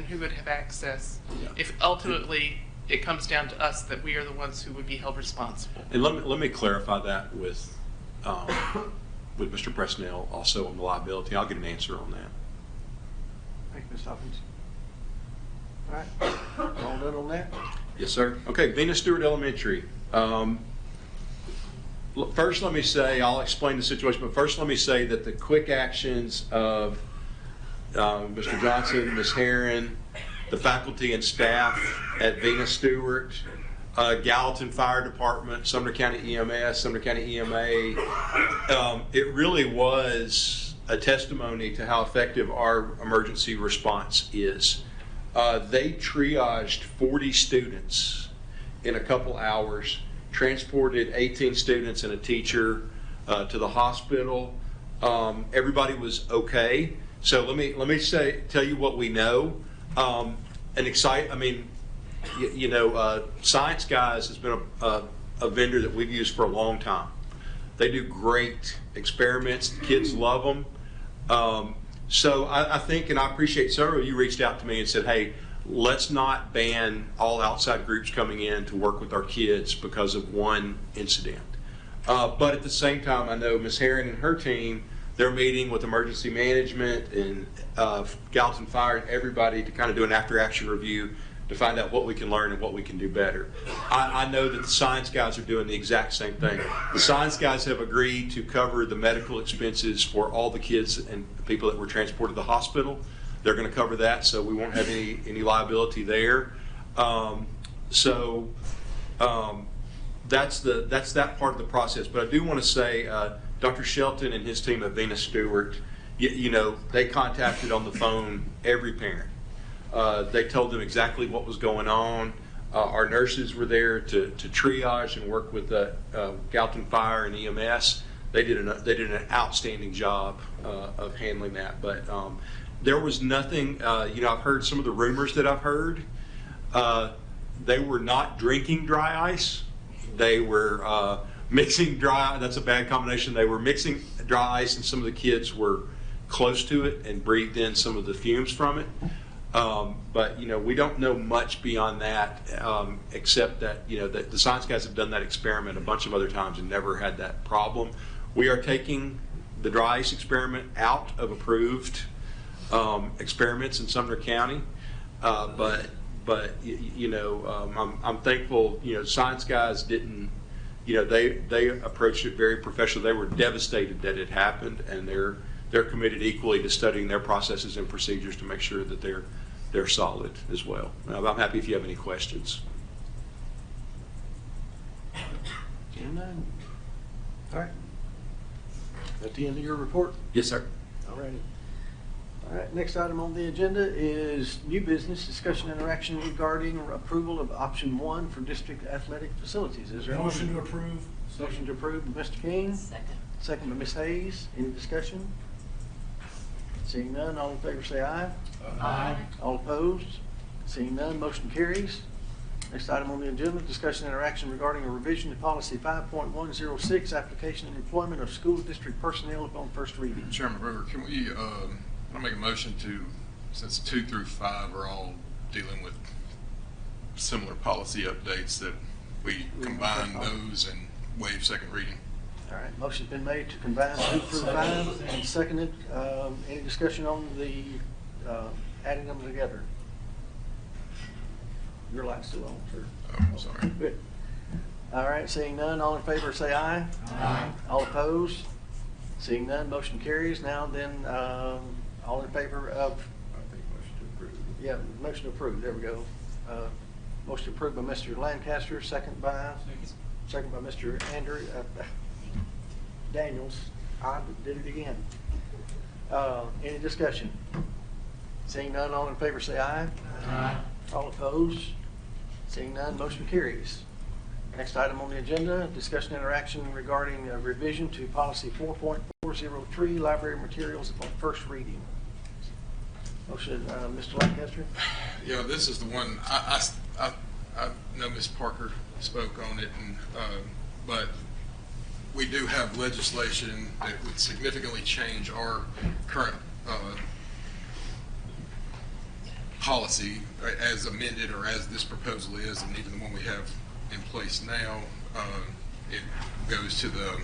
who would have access. Yeah. If ultimately it comes down to us that we are the ones who would be held responsible. And let me clarify that with Mr. Presnell also on the liability. I'll get an answer on that. Thank you, Ms. Hopkins. All right, all done on that? Yes, sir. Okay, Venus Stewart Elementary. First, let me say, I'll explain the situation, but first let me say that the quick actions of Mr. Johnson, Ms. Herron, the faculty and staff at Venus Stewart, Gallatin Fire Department, Sumner County EMS, Sumner County EMA, it really was a testimony to how effective our emergency response is. They triaged 40 students in a couple hours, transported 18 students and a teacher to the hospital. Everybody was okay. So let me tell you what we know. Science Guys has been a vendor that we've used for a long time. They do great experiments. The kids love them. So I think, and I appreciate several of you reached out to me and said, hey, let's not ban all outside groups coming in to work with our kids because of one incident. But at the same time, I know Ms. Herron and her team, they're meeting with emergency management and Gallatin Fire and everybody to kind of do an after-action review to find out what we can learn and what we can do better. I know that the Science Guys are doing the exact same thing. The Science Guys have agreed to cover the medical expenses for all the kids and people that were transported to the hospital. They're going to cover that, so we won't have any liability there. That's that part of the process. But I do want to say, Dr. Shelton and his team at Venus Stewart, they contacted on the phone every parent. They told them exactly what was going on. Our nurses were there to triage and work with Gallatin Fire and EMS. They did an outstanding job of handling that. But there was nothing. I've heard some of the rumors that I've heard. They were not drinking dry ice. They were mixing dry. That's a bad combination. They were mixing dry ice, and some of the kids were close to it and breathed in some of the fumes from it. But we don't know much beyond that, except that that the Science Guys have done that experiment a bunch of other times and never had that problem. We are taking the dry ice experiment out of approved experiments in Sumner County, but I'm thankful. Science Guys didn't. They approached it very professional. They were devastated that it happened, and they're committed equally to studying their processes and procedures to make sure that they're solid as well. I'm happy if you have any questions. All right. At the end of your report? Yes, sir. All righty. All right, next item on the agenda is new business, discussion and interaction regarding approval of option 1 for district athletic facilities. Is there a Motion to approve. Motion to approve by Mr. King. Second by Ms. Hayes. Any discussion? Seeing none, all in favor say aye. Aye. All opposed? Seeing none, motion carries. Next item on the agenda, discussion and interaction regarding a revision to policy 5.106, application and employment of school district personnel upon first reading. Chairman Brewer, can we, I'll make a motion to, since 2 through 5 are all dealing with similar policy updates, that we combine those and waive second reading. All right, motion's been made to combine 2 through 5 and seconded. Any discussion on the adding them together? Your light's still on, sir. Oh, I'm sorry. Good. All right, seeing none, all in favor say aye. Aye. All opposed? Seeing none, motion carries. Now then, all in favor of? I think motion to approve. Yeah, motion to approve. There we go. Motion approved by Mr. Lancaster, second by Mr. Andrew. Daniels. I did it again. Any discussion? Seeing none, all in favor say aye. Aye. All opposed? Seeing none, motion carries. Next item on the agenda, discussion interaction regarding a revision to policy 4.403, library materials upon first reading. Motion, Mr. Lancaster. Yeah, this is the one, I know Ms. Parker spoke on it, and but we do have legislation that would significantly change our current policy as amended, or as this proposal is, and even the one we have in place now. It goes to the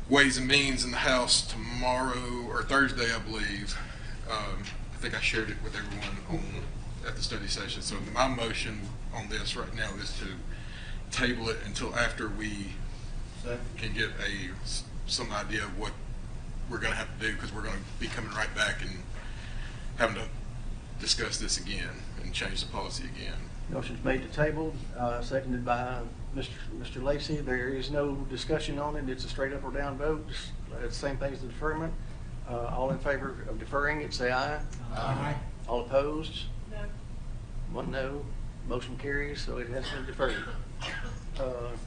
Ways and Means in the House tomorrow or Thursday, I believe. I think I shared it with everyone at the study session. So my motion on this right now is to table it until after we can get some idea of what we're going to have to do, because we're going to be coming right back and having to discuss this again and change the policy again. Motion's made to table, seconded by Mr. Lacy. There is no discussion on it. It's a straight up or down vote. It's the same thing as the deferment. All in favor of deferring it, say aye. Aye. All opposed? No. One no. Motion carries, so it has been deferred.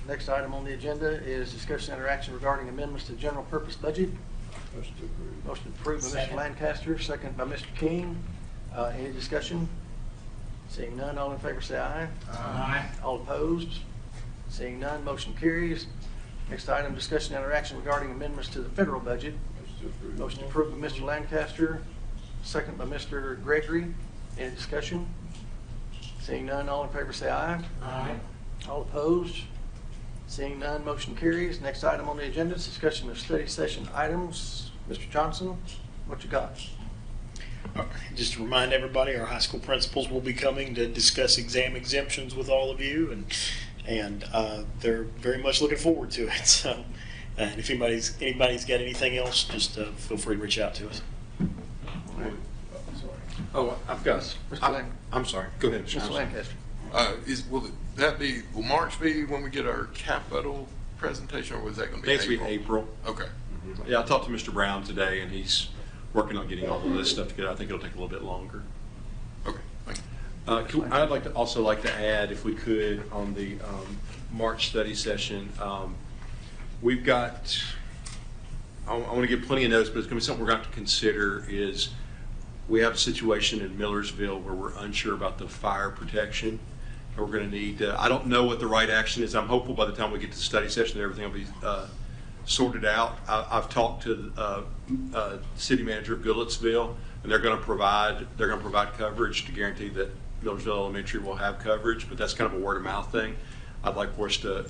Next item on the agenda is discussion interaction regarding amendments to general purpose budget. Motion to approve. Motion approved by Mr. Lancaster, second by Mr. King. Any discussion? Seeing none, all in favor say aye. Aye. All opposed? Seeing none, motion carries. Next item, discussion interaction regarding amendments to the federal budget. Motion approved by Mr. Lancaster, second by Mr. Gregory. Any discussion? Seeing none, all in favor say aye. Aye. All opposed? Seeing none, motion carries. Next item on the agenda is discussion of study session items. Mr. Johnson, what you got? Just to remind everybody, our high school principals will be coming to discuss exam exemptions with all of you, and they're very much looking forward to it. So, and if anybody's got anything else, just feel free to reach out to us. Oh, I've got. I'm sorry. Go ahead, Mr. Lancaster. Will March be when we get our capital presentation, or was that going to be April? Next week, April. Okay. Yeah, I talked to Mr. Brown today, and he's working on getting all of this stuff together. I think it'll take a little bit longer. Okay, thank you. I'd also like to add, if we could, on the March study session, we've got, I want to give plenty of notes, but it's going to be something we're going to have to consider. Is we have a situation in Millersville where we're unsure about the fire protection. And we're going to need, I don't know what the right action is. I'm hopeful by the time we get to the study session that everything will be sorted out. I've talked to the city manager of Goodlettsville, and they're going to provide coverage to guarantee that Millersville Elementary will have coverage, but that's kind of a word of mouth thing. I'd like for us to,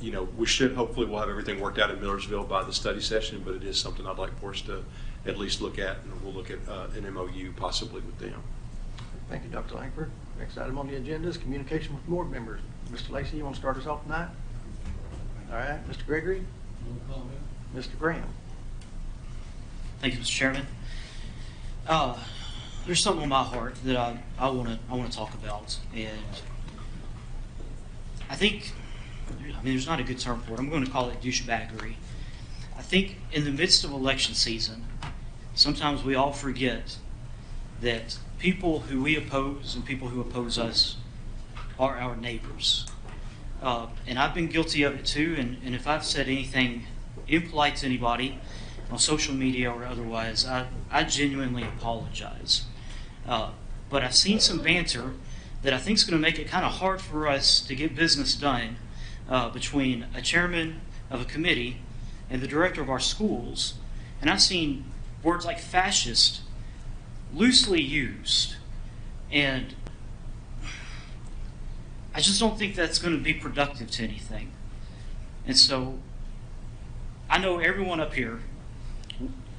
hopefully we'll have everything worked out in Millersville by the study session, but it is something I'd like for us to at least look at, and we'll look at an MOU possibly with them. Thank you, Dr. Langford. Next item on the agenda is communication with board members. Mr. Lacy, you want to start us off tonight? All right, Mr. Gregory? No comment. Mr. Graham? Thank you, Mr. Chairman. There's something on my heart that I want to talk about, and I think, there's not a good term for it. I'm going to call it douchebaggery. I think in the midst of election season, sometimes we all forget that people who we oppose and people who oppose us are our neighbors. And I've been guilty of it too, and if I've said anything impolite to anybody on social media or otherwise, I genuinely apologize. But I've seen some banter that I think is going to make it kind of hard for us to get business done between a chairman of a committee and the director of our schools. And I've seen words like fascist loosely used. And I just don't think that's going to be productive to anything. And so I know everyone up here,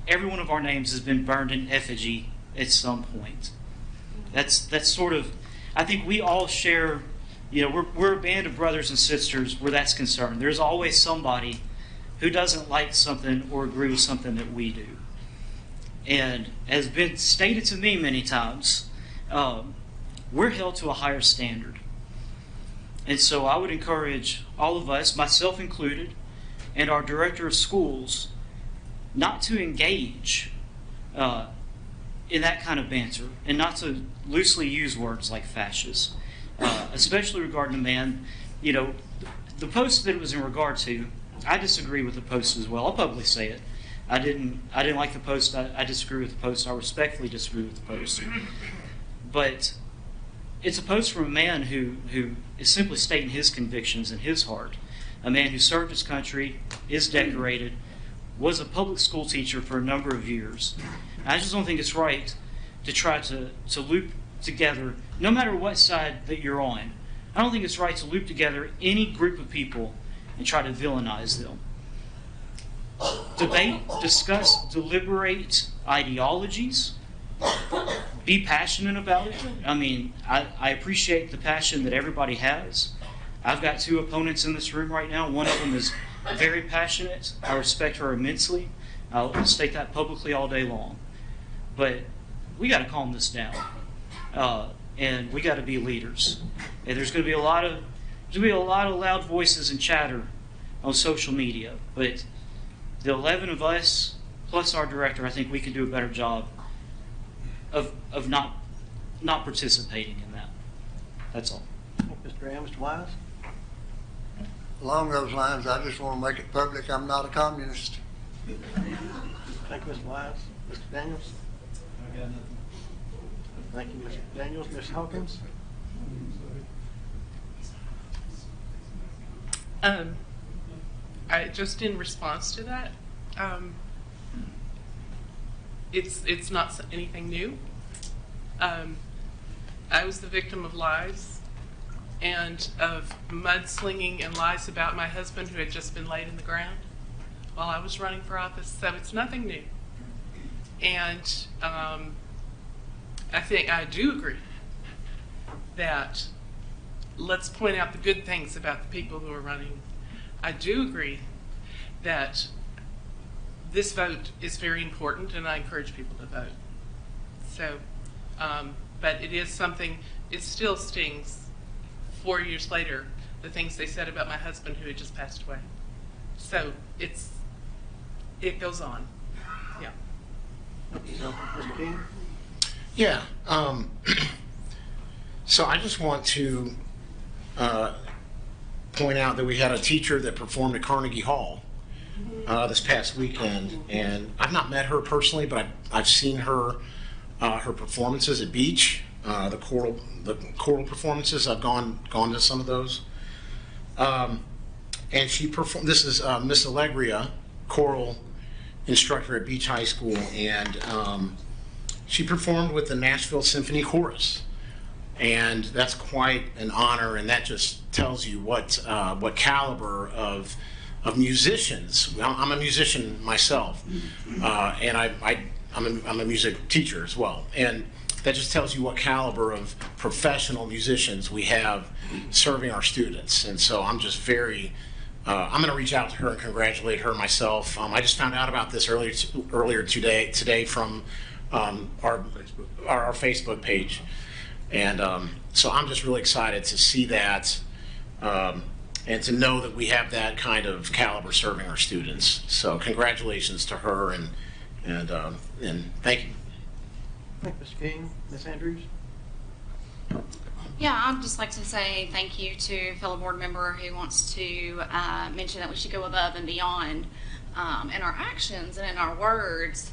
every one of our names has been burned in effigy at some point. That's sort of, I think we all share, we're a band of brothers and sisters where that's concerned. There's always somebody who doesn't like something or agree with something that we do. And as been stated to me many times, we're held to a higher standard. And so I would encourage all of us, myself included, and our director of schools not to engage in that kind of banter and not to loosely use words like fascist, especially regarding a man. You know, the post that it was in regard to, I disagree with the post as well. I'll publicly say it. I didn't like the post. I disagree with the post. I respectfully disagree with the post. But it's a post from a man who is simply stating his convictions in his heart. A man who served his country, is decorated, was a public school teacher for a number of years. I just don't think it's right to try to loop together, no matter what side that you're on, I don't think it's right to loop together any group of people and try to villainize them. Debate, discuss, deliberate ideologies, be passionate about it. I mean, I appreciate the passion that everybody has. I've got two opponents in this room right now. One of them is very passionate. I respect her immensely. I'll state that publicly all day long. But we got to calm this down, and we got to be leaders. And there's going to be a lot of loud voices and chatter on social media. But the 11 of us plus our director, I think we can do a better job of not participating in that. That's all. Mr. Graham, Mr. Wise? Along those lines, I just want to make it public, I'm not a communist. Thank you, Mr. Wise. Mr. Daniels? I got nothing. Thank you, Mr. Daniels. Ms. Hawkins? I just in response to that, it's not anything new. I was the victim of lies and of mudslinging and lies about my husband who had just been laid in the ground while I was running for office, so it's nothing new. And I think I do agree that let's point out the good things about the people who are running. I do agree that this vote is very important, and I encourage people to vote. So, but it is something, it still stings 4 years later, the things they said about my husband who had just passed away. So it goes on. Yeah. Mr. King? Yeah. So I just want to point out that we had a teacher that performed at Carnegie Hall this past weekend, and I've not met her personally, but I've seen her performances at Beach, the choral performances. I've gone to some of those, and she performed. This is Miss Allegria, choral instructor at Beach High School, and she performed with the Nashville Symphony Chorus. And that's quite an honor, and that just tells you what caliber of musicians. I'm a musician myself, and I'm a music teacher as well, and that just tells you what caliber of professional musicians we have serving our students. And so I'm just very. I'm going to reach out to her and congratulate her myself. I just found out about this earlier today from our Facebook page. And so I'm just really excited to see that and to know that we have that kind of caliber serving our students. So congratulations to her and thank you. Thank you, Mr. King. Ms. Andrews? Yeah, I'd just like to say thank you to a fellow board member who wants to mention that we should go above and beyond in our actions and in our words.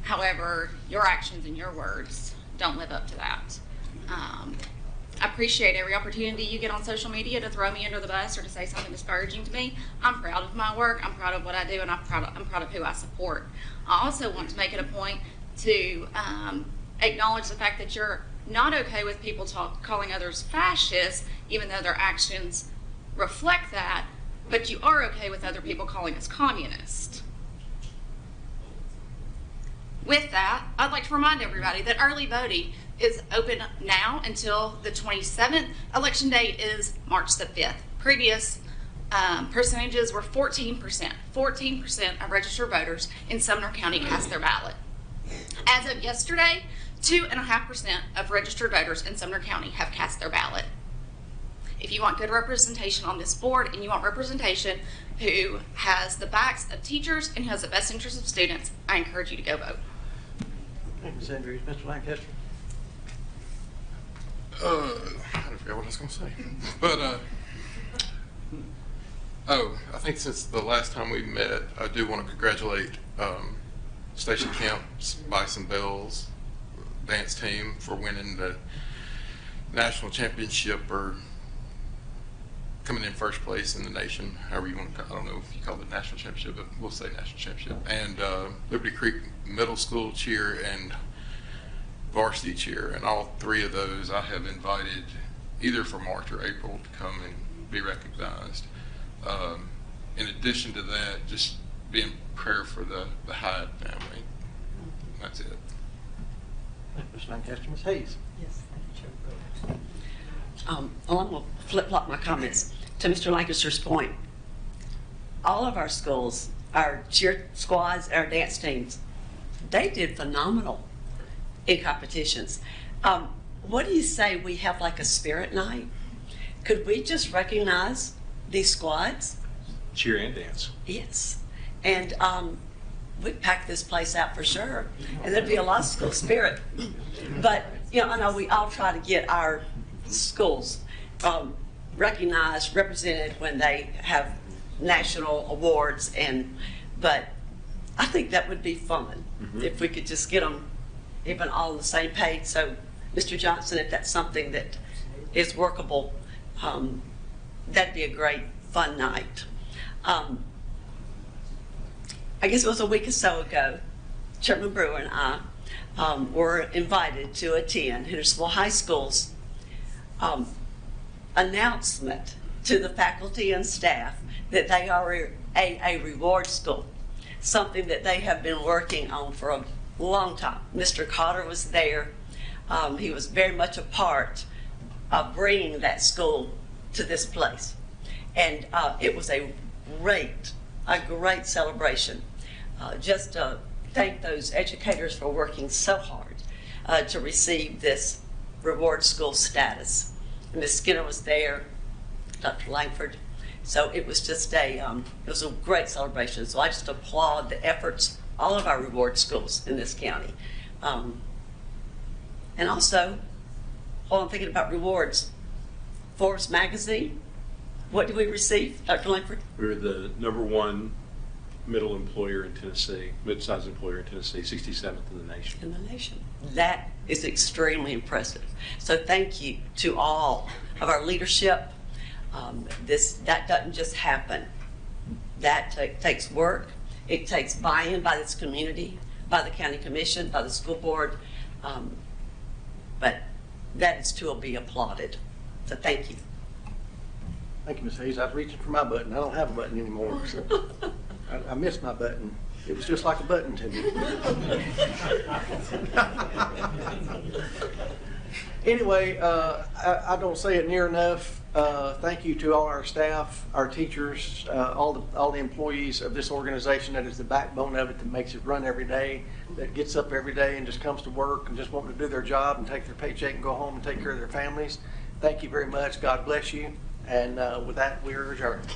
However, your actions and your words don't live up to that. I appreciate every opportunity you get on social media to throw me under the bus or to say something disparaging to me. I'm proud of my work, I'm proud of what I do, and I'm proud of who I support. I also want to make it a point to acknowledge the fact that you're not okay with people calling others fascists, even though their actions reflect that, but you are okay with other people calling us communist. With that, I'd like to remind everybody that early voting is open now until the 27th. Election date is March the 5th. Previous percentages were 14%. 14% of registered voters in Sumner County cast their ballot. As of yesterday, 2.5% of registered voters in Sumner County have cast their ballot. If you want good representation on this board and you want representation who has the backs of teachers and who has the best interest of students, I encourage you to go vote. Thank you, Ms. Andrews. Mr. Lancaster? I forgot what I was going to say. But, I think since the last time we met, I do want to congratulate Station Camp's Bison Bells dance team for winning the national championship, or coming in first place in the nation, however you want to call it. I don't know if you call it national championship, but we'll say national championship. And Liberty Creek Middle School cheer and varsity cheer, and all three of those I have invited either for March or April to come and be recognized. In addition to that, just be in prayer for the Hyde family. That's it. Thank you, Mr. Lancaster. Ms. Hayes? Yes, thank you, Chair. I'm going to flip-flop my comments to Mr. Lancaster's point. All of our schools, our cheer squads, our dance teams, they did phenomenal in competitions. What do you say we have like a spirit night? Could we just recognize these squads? Cheer and dance. Yes. And we'd pack this place out for sure. And there'd be a lot of school spirit. But, you know, I know we all try to get our schools recognized, represented when they have national awards, but I think that would be fun if we could just get them even all on the same page. So, Mr. Johnson, if that's something that is workable, that'd be a great fun night. I guess it was a week or so ago, Chairman Brewer and I were invited to attend Hendersonville High School's announcement to the faculty and staff that they are a reward school, something that they have been working on for a long time. Mr. Cotter was there. He was very much a part of bringing that school to this place. And it was a great celebration. Just to thank those educators for working so hard to receive this reward school status. Ms. Skinner was there, Dr. Langford. So it was just it was a great celebration. So I just applaud the efforts, all of our reward schools in this county. And also, while I'm thinking about rewards, Forbes magazine, what did we receive, Dr. Langford? We were the #1 middle employer in Tennessee, mid-sized employer in Tennessee, 67th in the nation. In the nation. That is extremely impressive. So thank you to all of our leadership. That doesn't just happen. That takes work. It takes buy-in by this community, by the county commission, by the school board. But that is to be applauded. So thank you. Thank you, Ms. Hayes. I was reaching for my button. I don't have a button anymore. So I missed my button. It was just like a button to me. Anyway, I don't say it near enough. Thank you to all our staff, our teachers, all the employees of this organization that is the backbone of it, that makes it run every day, that gets up every day and just comes to work and just wanting to do their job and take their paycheck and go home and take care of their families. Thank you very much. God bless you. And with that, we are adjourned.